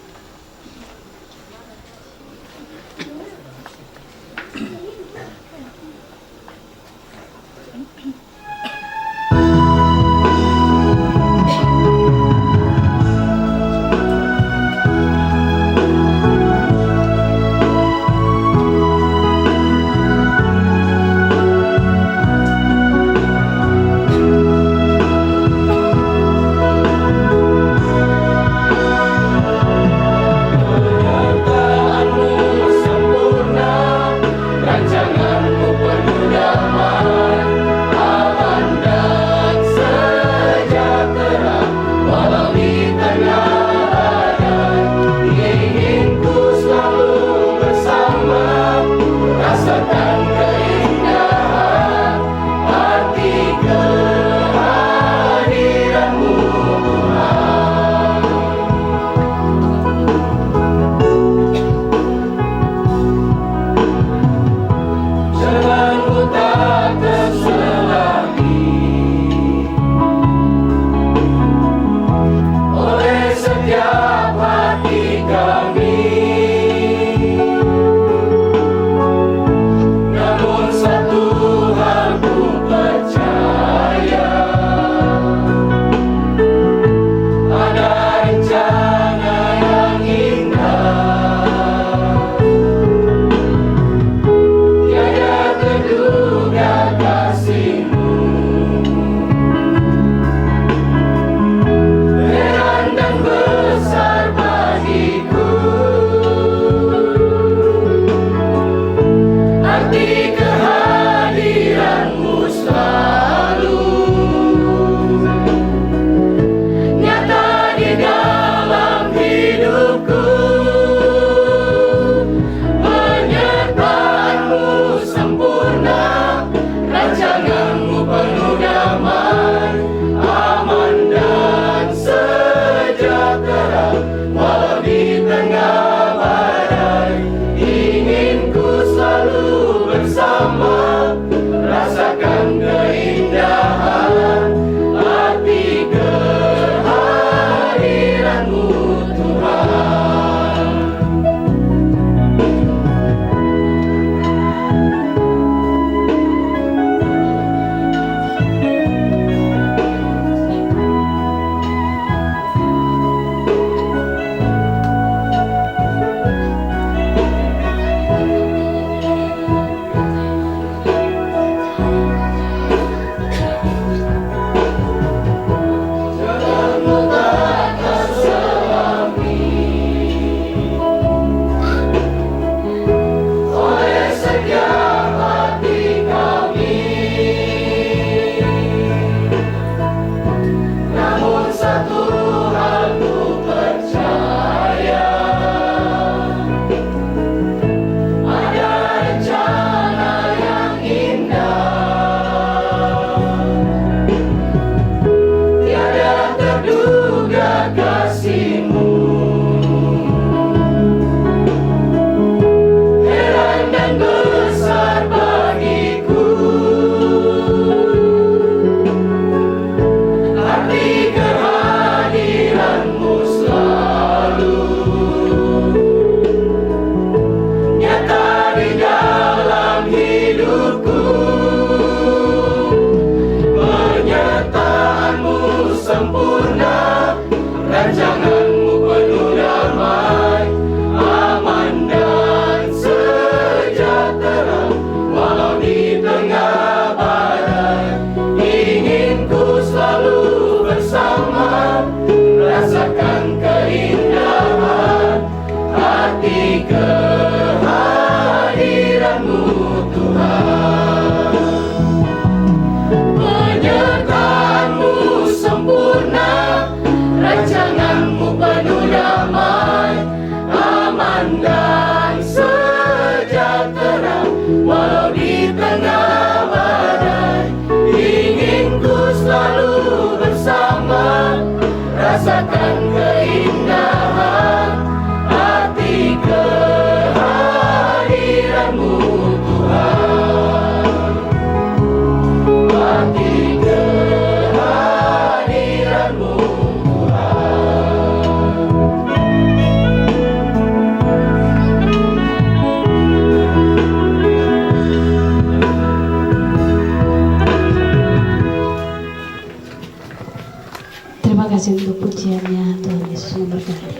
kasih untuk pujiannya, Tuhan Yesus memberkati.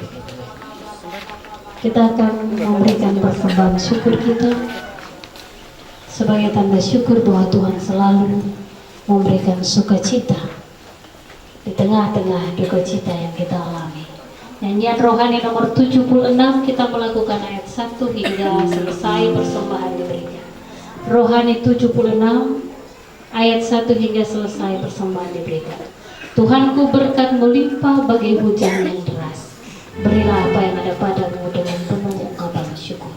Kita akan memberikan persembahan syukur kita sebagai tanda syukur bahwa Tuhan selalu memberikan sukacita di tengah-tengah duka cita yang kita alami. Nyanyian rohani nomor 76, kita melakukan ayat 1 hingga selesai persembahan diberikan. Rohani 76 ayat 1 hingga selesai persembahan diberikan. Tuhanku berkat melimpah bagai hujan yang deras. Berilah apa yang ada padamu dengan penuh ungkapan syukur.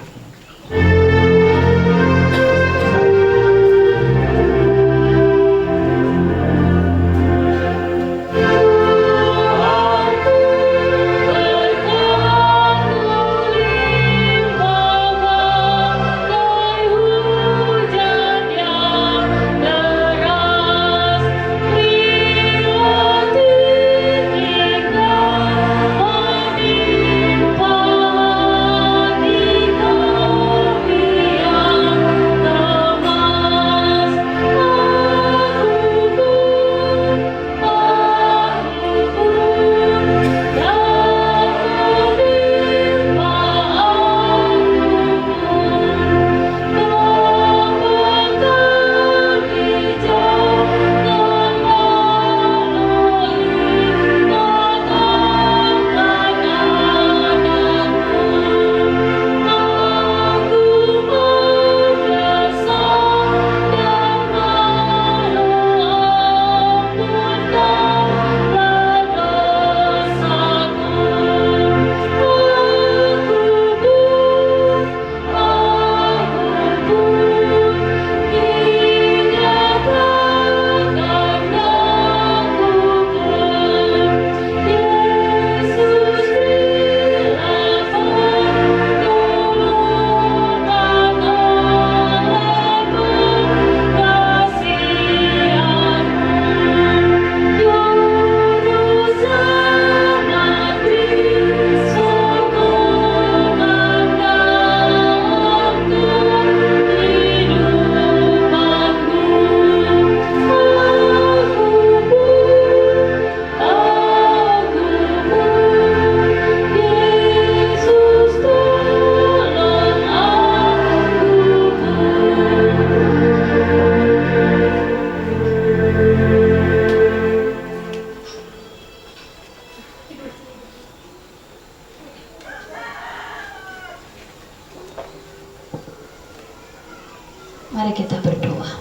Mari kita berdoa.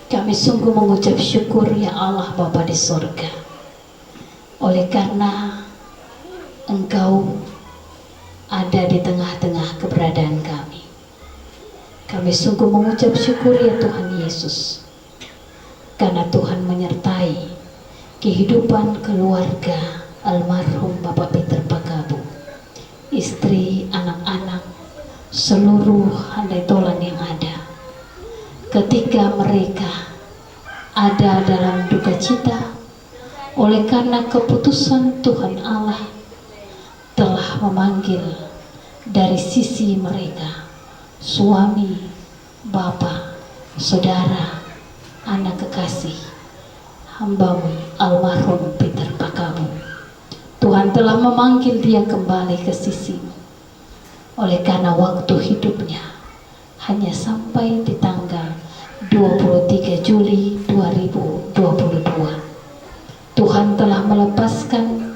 Kami sungguh mengucap syukur ya Allah Bapa di sorga, oleh karena Engkau ada di tengah-tengah keberadaan kami. Kami sungguh mengucap syukur ya Tuhan Yesus, karena Tuhan menyertai kehidupan keluarga almarhum Bapak Peter Pakabu, istri, anak-anak, seluruh handai tolan yang ada. Ketika mereka ada dalam duka cita, oleh karena keputusan Tuhan Allah telah memanggil dari sisi mereka suami, bapak, saudara, anak kekasih hamba-Mu almarhum Peter Pakabu. Tuhan telah memanggil dia kembali ke sisi-Mu, oleh karena waktu hidupnya hanya sampai di tanggal 23 Juli 2022. Tuhan telah melepaskan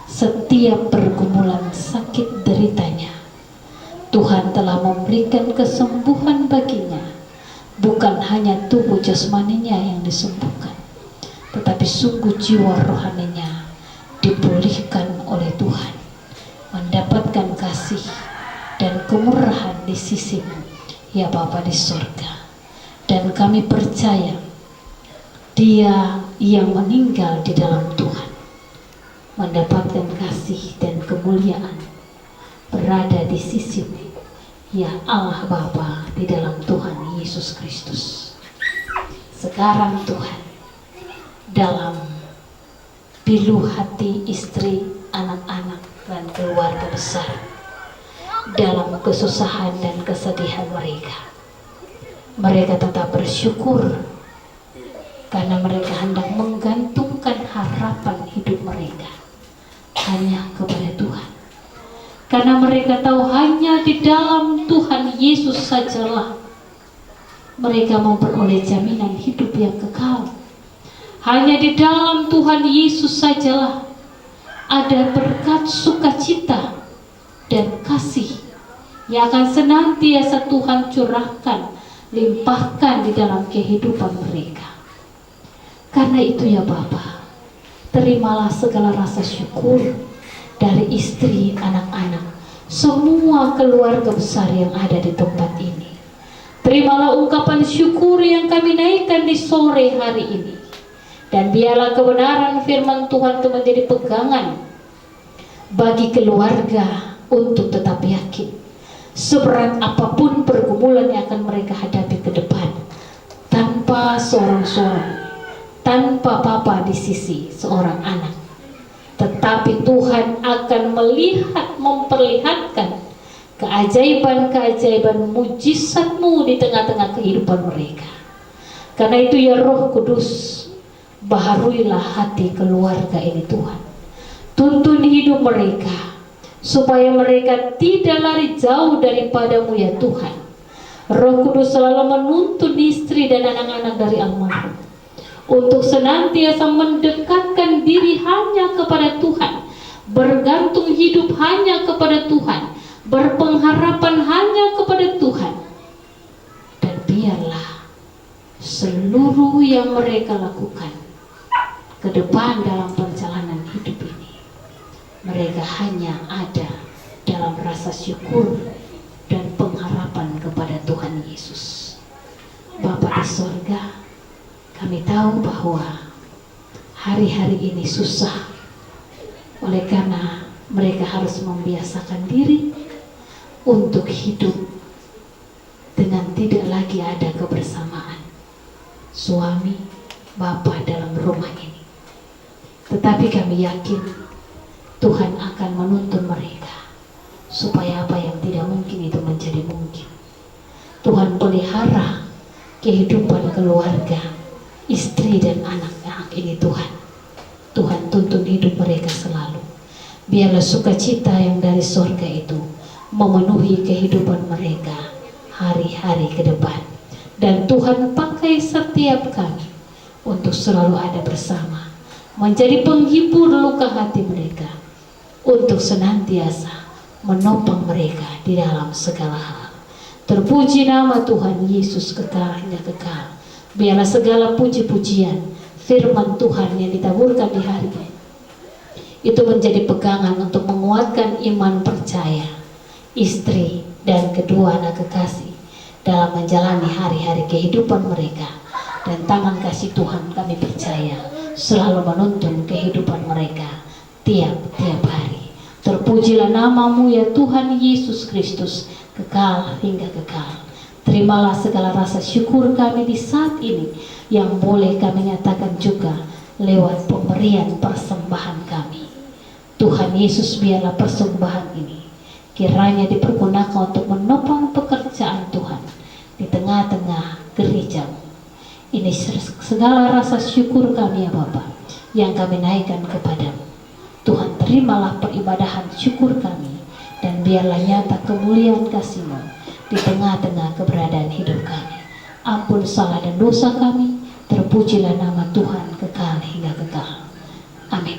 setiap pergumulan sakit deritanya. Tuhan telah memberikan kesembuhan baginya. Bukan hanya tubuh jasmaninya yang disembuhkan, tetapi sungguh jiwa rohaninya dipulihkan oleh Tuhan, mendapatkan kasih dan kemurahan di sisi-Mu ya Bapa di sorga. Dan kami percaya dia yang meninggal di dalam Tuhan mendapatkan kasih dan kemuliaan berada di sisi-Mu ya Allah Bapa di dalam Tuhan Yesus Kristus. Sekarang Tuhan, dalam pilu hati istri, anak-anak dan keluarga besar, dalam kesusahan dan kesedihan mereka tetap bersyukur karena mereka hendak menggantungkan menumpukan harapan hidup mereka hanya kepada Tuhan. Karena mereka tahu hanya di dalam Tuhan Yesus sajalah mereka memperoleh jaminan hidup yang kekal. Hanya di dalam Tuhan Yesus sajalah ada berkat sukacita dan kasih yang akan senantiasa Tuhan curahkan, limpahkan di dalam kehidupan mereka. Karena itu ya Bapa, terimalah segala rasa syukur dari istri, anak-anak, semua keluarga besar yang ada di tempat ini. Terimalah ungkapan syukur yang kami naikkan di sore hari ini. Dan biarlah kebenaran firman Tuhan itu menjadi pegangan bagi keluarga untuk tetap yakin. Seberat apapun pergumulan yang akan mereka hadapi ke depan, tanpa seorang-seorang, tanpa papa di sisi seorang anak, tetapi Tuhan akan melihat, memperlihatkan keajaiban-keajaiban mujizat-Mu di tengah-tengah kehidupan mereka. Karena itu ya Roh Kudus, baharuilah hati keluarga ini Tuhan. Tuntun hidup mereka supaya mereka tidak lari jauh daripada-Mu ya Tuhan. Roh Kudus selalu menuntun istri dan anak-anak dari almarhum untuk senantiasa mendekatkan diri hanya kepada Tuhan, bergantung hidup hanya kepada Tuhan, berpengharapan hanya kepada Tuhan. Dan biarlah seluruh yang mereka lakukan ke depan dalam perjalanan hidup ini, mereka hanya ada dalam rasa syukur dan pengharapan kepada Tuhan Yesus. Bapa di sorga, kami tahu bahwa hari-hari ini susah, oleh karena mereka harus membiasakan diri untuk hidup dengan tidak lagi ada kebersamaan suami, bapa dalam rumah ini. Tetapi kami yakin Tuhan akan menuntun mereka supaya apa yang tidak mungkin itu menjadi mungkin. Tuhan pelihara kehidupan keluarga, istri dan anak-anak ini Tuhan. Tuhan tuntun hidup mereka selalu. Biarlah sukacita yang dari surga itu memenuhi kehidupan mereka hari-hari ke depan. Dan Tuhan pakai setiap kami untuk selalu ada bersama, menjadi penghibur luka hati mereka, untuk senantiasa menopang mereka di dalam segala hal. Terpuji nama Tuhan Yesus kekal hingga kekal. Biarlah segala puji-pujian firman Tuhan yang ditaburkan di hari ini itu menjadi pegangan untuk menguatkan iman percaya istri dan kedua anak kekasih dalam menjalani hari-hari kehidupan mereka. Dan tangan kasih Tuhan kami percaya selalu menuntun kehidupan mereka tiap-tiap hari. Terpujilah nama-Mu ya Tuhan Yesus Kristus, kekal hingga kekal. Terimalah segala rasa syukur kami di saat ini yang boleh kami nyatakan juga lewat pemberian persembahan kami. Tuhan Yesus, biarlah persembahan ini kiranya dipergunakan untuk menopang pekerjaan Tuhan di tengah-tengah gereja-Mu. Ini segala rasa syukur kami ya Bapa yang kami naikkan kepadamu. Tuhan, terimalah peribadahan syukur kami, dan biarlah nyata kemuliaan kasih-Mu di tengah-tengah keberadaan hidup kami. Ampun salah dan dosa kami, terpujilah nama Tuhan kekal hingga kekal. Amin.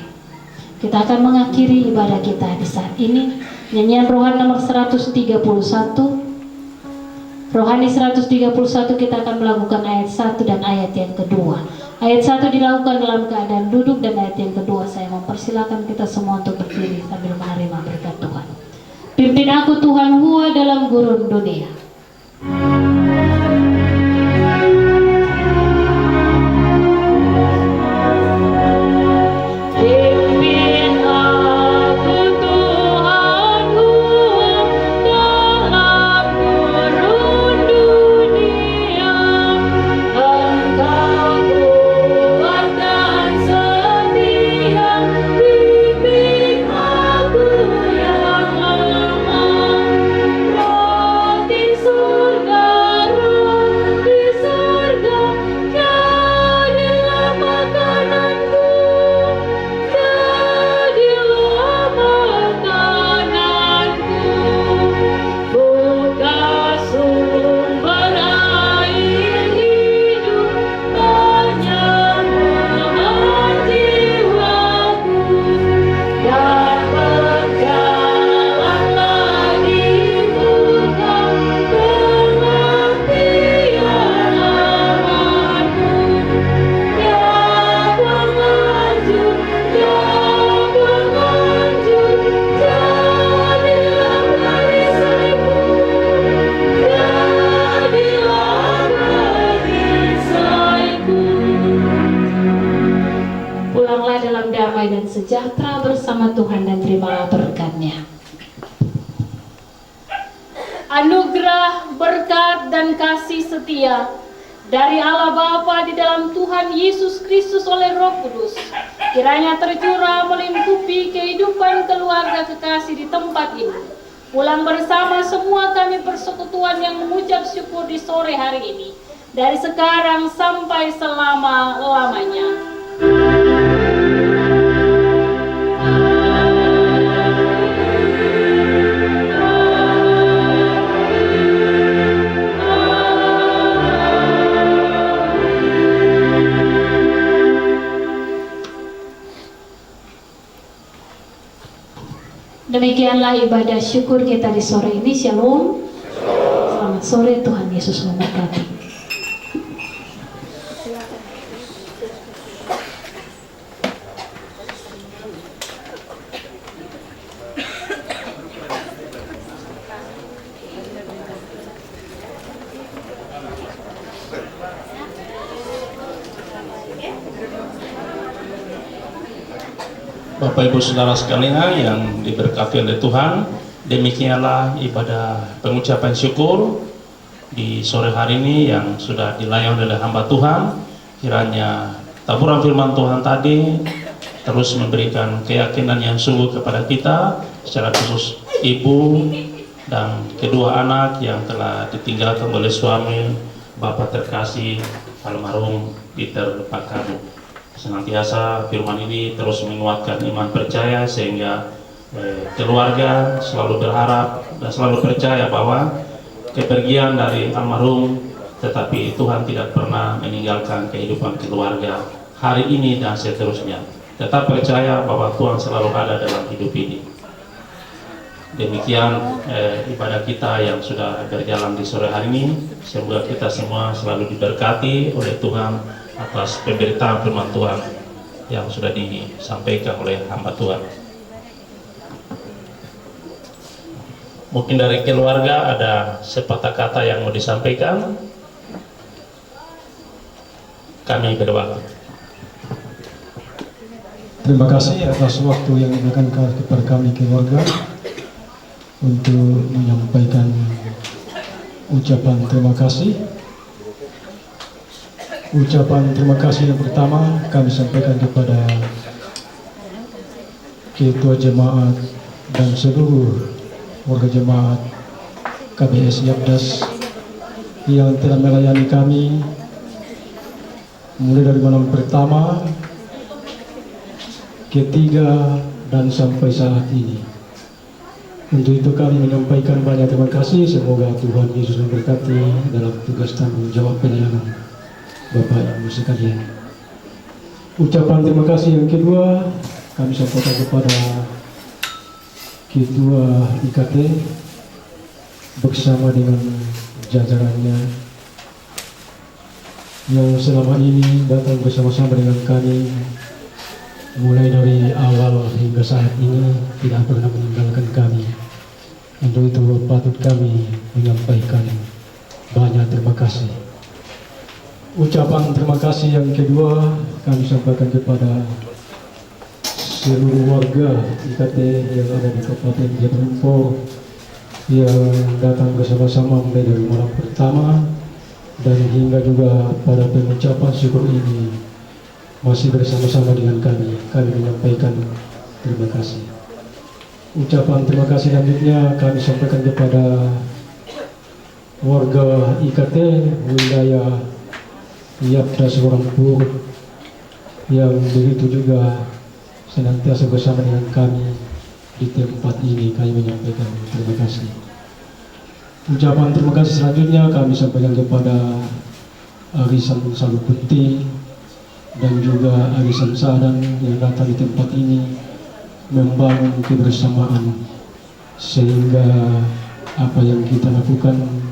Kita akan mengakhiri ibadah kita di saat ini. Nyanyian rohani nomor 131. Rohani 131 kita akan melakukan ayat 1 dan ayat yang kedua. Ayat 1 dilakukan dalam keadaan duduk, dan ayat yang kedua saya mempersilakan kita semua untuk berdiri sambil menerima berkat Tuhan. Pimpin aku Tuhan Hua dalam gurun dunia. Surga anugerah, berkat, dan kasih setia dari Allah Bapa di dalam Tuhan Yesus Kristus oleh Roh Kudus kiranya tercurah melingkupi kehidupan keluarga kekasih di tempat ini. Pulang bersama semua kami persekutuan yang mengucap syukur di sore hari ini, dari sekarang sampai selama-lamanya. Demikianlah ibadah syukur kita di sore ini. Shalom. Selamat sore, Tuhan Yesus memberkati. Bapak Ibu Saudara sekalian yang diberkati oleh Tuhan, demikianlah ibadah pengucapan syukur di sore hari ini yang sudah dilayani oleh hamba Tuhan. Kiranya taburan firman Tuhan tadi terus memberikan keyakinan yang sungguh kepada kita, secara khusus ibu dan kedua anak yang telah ditinggalkan oleh suami Bapak terkasih almarhum Peter Pakabu. Senantiasa firman ini terus menguatkan iman percaya sehingga keluarga selalu berharap dan selalu percaya bahwa kepergian dari almarhum, tetapi Tuhan tidak pernah meninggalkan kehidupan keluarga hari ini dan seterusnya. Tetap percaya bahwa Tuhan selalu ada dalam hidup ini. Demikian ibadah kita yang sudah berjalan di sore hari ini. Semoga kita semua selalu diberkati oleh Tuhan atas pemberitaan firman Tuhan yang sudah disampaikan oleh hamba Tuhan. Mungkin dari keluarga ada sepatah kata yang mau disampaikan. Kami berwaktu. Terima kasih atas waktu yang diberikan kepada kami keluarga untuk menyampaikan ucapan terima kasih. Ucapan terima kasih yang pertama kami sampaikan kepada Ketua Jemaat dan seluruh warga Jemaat KBS Yapdas yang telah melayani kami mulai dari malam pertama, ketiga, dan sampai saat ini. Untuk itu kami menyampaikan banyak terima kasih. Semoga Tuhan Yesus memberkati dalam tugas tanggung jawab pelayanan Bapak Ibu sekalian. Ucapan terima kasih yang kedua kami sampaikan kepada Ketua IKT bersama dengan jajarannya yang selama ini datang bersama-sama dengan kami mulai dari awal hingga saat ini, tidak pernah meninggalkan kami. Untuk itu patut kami menyampaikan banyak terima kasih. Ucapan terima kasih yang kedua kami sampaikan kepada seluruh warga IKT yang ada di Kabupaten Jember yang datang bersama-sama mulai dari malam pertama dan hingga juga pada pengucapan syukur ini masih bersama-sama dengan kami. Kami menyampaikan terima kasih. Ucapan terima kasih selanjutnya kami sampaikan kepada warga IKT wilayah Yapdas Orampur yang begitu juga senantiasa bersama dengan kami di tempat ini. Kami menyampaikan terima kasih. Ucapan terima kasih selanjutnya kami sampaikan kepada Arisan Salukunti dan juga Arisan Sadang yang datang di tempat ini membangun kebersamaan sehingga apa yang kita lakukan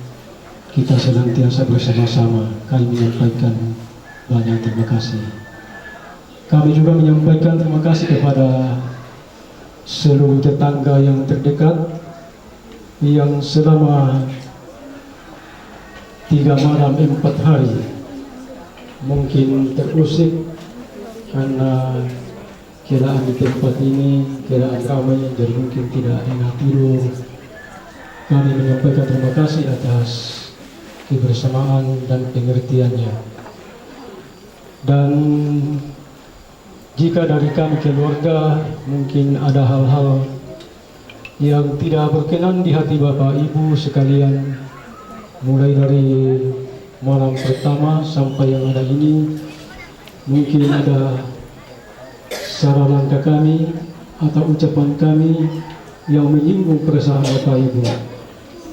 kita senantiasa bersama-sama. Kami menyampaikan banyak terima kasih. Kami juga menyampaikan terima kasih kepada seluruh tetangga yang terdekat yang selama 3 malam 4 hari mungkin terusik karena kiraan di tempat ini kiraan ramai, jadi mungkin tidak enak tidur kami menyampaikan terima kasih atas kebersamaan dan pengertiannya. Dan jika dari kami keluarga mungkin ada hal-hal yang tidak berkenan di hati Bapak Ibu sekalian, mulai dari malam pertama sampai yang ada ini, mungkin ada salah langkah kami atau ucapan kami yang menyinggung perasaan Bapak Ibu.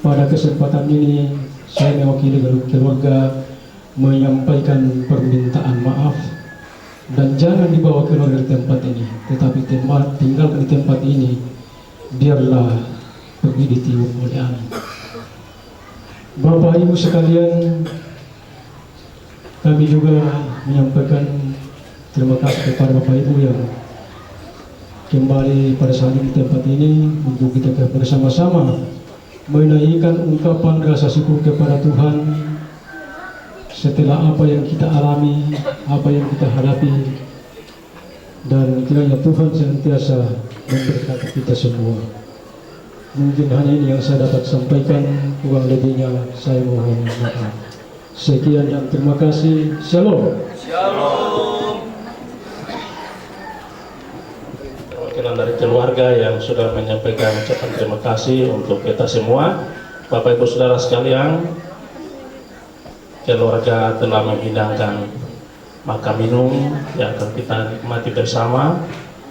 Pada kesempatan ini saya mewakili keluarga menyampaikan permintaan maaf, dan jangan dibawa keluar dari tempat ini, tetapi tinggalkan di tempat ini, biarlah pergi ditiup oleh angin. Bapak Ibu sekalian, kami juga menyampaikan terima kasih kepada Bapak Ibu yang kembali pada saat ini di tempat ini untuk kita bersama-sama menaikkan ungkapan rasa syukur kepada Tuhan setelah apa yang kita alami, apa yang kita hadapi, dan kiranya Tuhan senantiasa memberkati kita semua. Mungkin hanya ini yang saya dapat sampaikan, kurang lebihnya saya mohon maaf. Sekian dan terima kasih. Shalom. Shalom. Perwakilan dari keluarga yang sudah menyampaikan ucapan terima kasih untuk kita semua. Bapak Ibu Saudara sekalian, keluarga telah menghidangkan makan minum yang akan kita nikmati bersama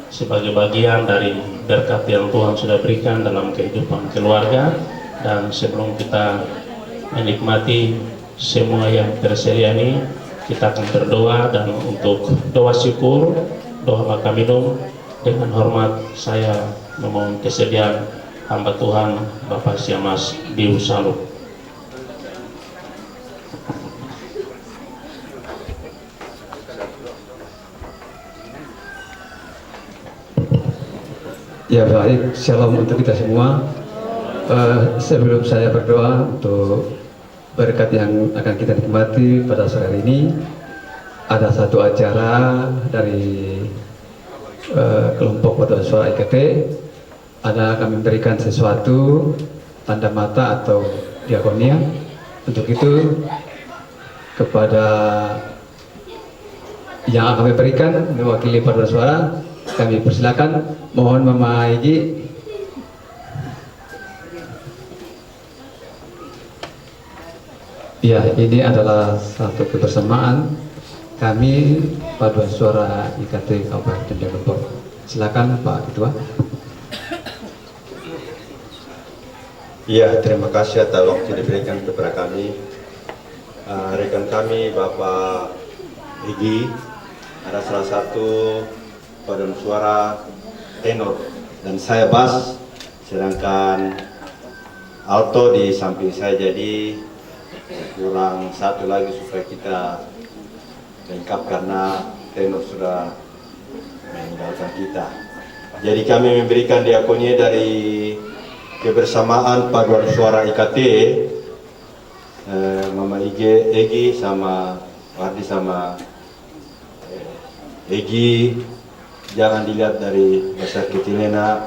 sebagai bagian dari berkat yang Tuhan sudah berikan dalam kehidupan keluarga. Dan sebelum kita menikmati semua yang tersedia ini, kita akan berdoa, dan untuk doa syukur, doa makan minum, dengan hormat saya memohon kesediaan hamba Tuhan Bapak Siamas Biu Salu. Ya baik, shalom untuk kita semua. Sebelum saya berdoa untuk berkat yang akan kita nikmati pada sore hari ini, ada satu acara dari kelompok Paduan Suara IKT. Ada kami memberikan sesuatu tanda mata atau diakonia. Untuk itu kepada yang akan kami berikan mewakili Paduan Suara, kami persilakan. Mohon Mama Igi. Ya, ini adalah satu kebersamaan kami Paduan Suara IKT Kabupaten Lombok. Silakan Pak Ketua. Iya, terima kasih atas waktu diberikan kepada kami. Rekan kami Bapak Igi, ada salah satu Paduan Suara tenor dan saya bass, sedangkan alto di samping saya, jadi kurang satu lagi supaya kita lengkap karena tenor sudah meninggalkan kita. Jadi kami memberikan diakonia dari kebersamaan Paduan Suara IKT, Mama Egi sama Wardi sama Egi. Jangan dilihat dari besar kecilnya,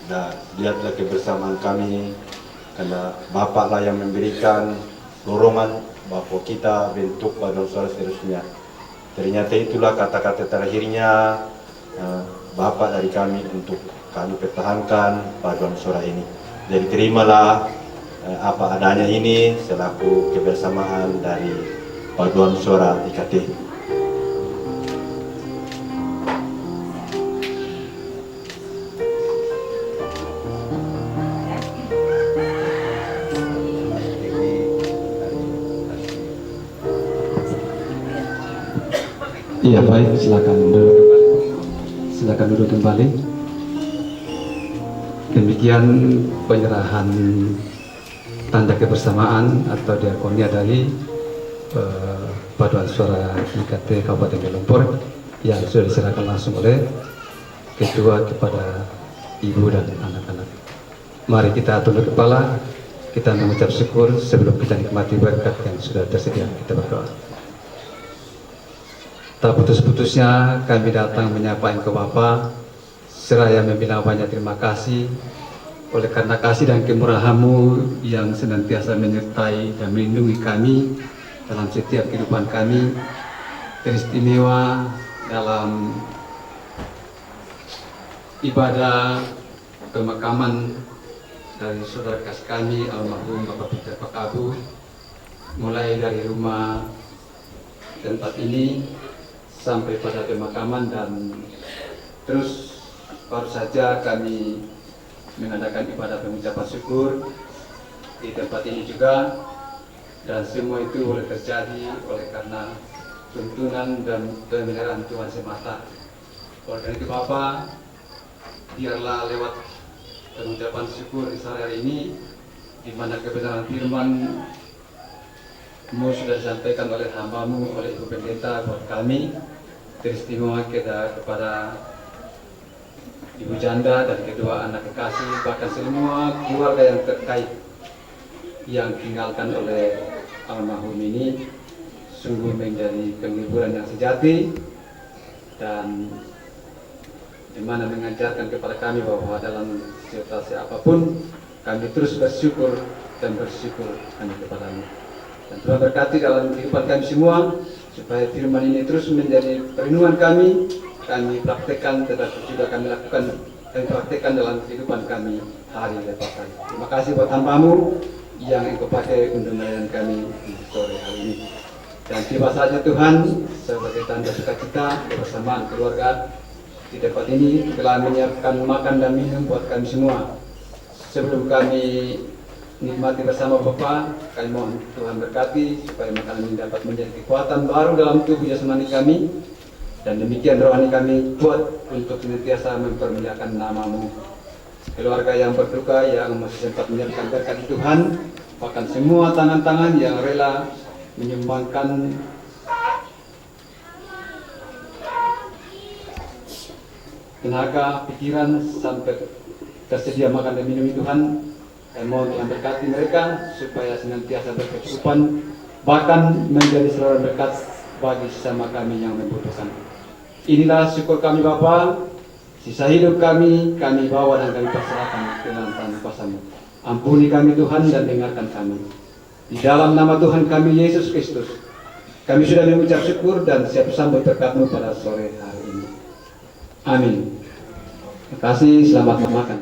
dan lihatlah kebersamaan kami, karena Bapaklah yang memberikan dorongan bahwa kita bentuk Paduan Suara seterusnya. Ternyata itulah kata-kata terakhirnya Bapak dari kami untuk kami pertahankan Paduan Suara ini. Jadi terimalah apa adanya ini selaku kebersamaan dari Paduan Suara IKT. Iya baik, silakan duduk kembali. Silakan duduk kembali. Demikian penyerahan tanda kebersamaan atau diakonia dari Paduan Suara IKT Kabupaten Lombok yang sudah diserahkan langsung oleh Ketua kepada Ibu dan anak-anak. Mari kita tunduk kepala, kita mengucap syukur sebelum kita nikmati berkat yang sudah tersedia. Kita berdoa. Tak putus-putusnya kami datang menyapa Engkau Bapa, seraya membilang banyak terima kasih oleh karena kasih dan kemurahan-Mu yang senantiasa menyertai dan melindungi kami dalam setiap kehidupan kami, teristimewa dalam ibadah pemakaman dari saudara kasih kami almarhum Bapak Peter Pakabu, mulai dari rumah tempat ini sampai pada pemakaman, dan terus baru saja kami mengadakan ibadah pengucapan syukur di tempat ini juga, dan semua itu boleh terjadi oleh karena tuntunan dan pemeliharaan Tuhan semata. Oleh karena itu Bapak, biarlah lewat pengucapan syukur di sore hari ini, di mana kebenaran firman-Mu sudah disampaikan oleh hamba-Mu, oleh Ibu Pendeta buat kami, teristimewa kepada Ibu Janda dan kedua anak kekasih, bahkan semua keluarga yang terkait yang tinggalkan oleh almarhum ini, sungguh menjadi penghiburan yang sejati, dan di mana mengajarkan kepada kami bahwa dalam situasi apapun kami terus bersyukur dan bersyukur hanya kepada-Mu. Dan Tuhan berkati dalam kehidupan kami semua, supaya firman ini terus menjadi perenungan kami praktekkan, tetapi juga kami lakukan dan praktekkan dalam kehidupan kami hari lepas hari. Terima kasih buat hamba-Mu yang Engkau pakai untuk melayani kami di sore hari ini. Dan tiba saja Tuhan, sebagai tanda sukacita kebersamaan keluarga di tempat ini telah menyiapkan makan dan minum buat kami semua. Sebelum kami nikmati bersama Bapa, kami mohon Tuhan berkati supaya makanan ini dapat menjadi kekuatan baru dalam tubuh jasmani kami, dan demikian rohani kami buat untuk senantiasa mempermuliakan nama-Mu. Keluarga yang berduka yang masih sempat menyerahkan berkat Tuhan, bahkan semua tangan-tangan yang rela menyumbangkan tenaga, pikiran, sampai tersedia makan dan minum Tuhan, dan mohon Tuhan berkati mereka supaya senantiasa berkecukupan, bahkan menjadi saluran berkat bagi sesama kami yang membutuhkan. Inilah syukur kami Bapa, sisa hidup kami bawa dan kami pasrahkan ke dalam tangan kuasa-Mu. Ampuni kami Tuhan dan dengarkan kami. Di dalam nama Tuhan kami Yesus Kristus, kami sudah mengucap syukur dan siap sambut berkat-Mu pada sore hari ini. Amin. Terima kasih, selamat makan.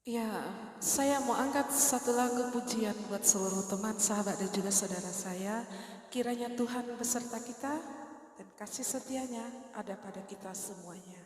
Ya, saya mau angkat satu lagu pujian buat seluruh teman, sahabat dan juga saudara saya. Kiranya Tuhan beserta kita dan kasih setianya ada pada kita semuanya.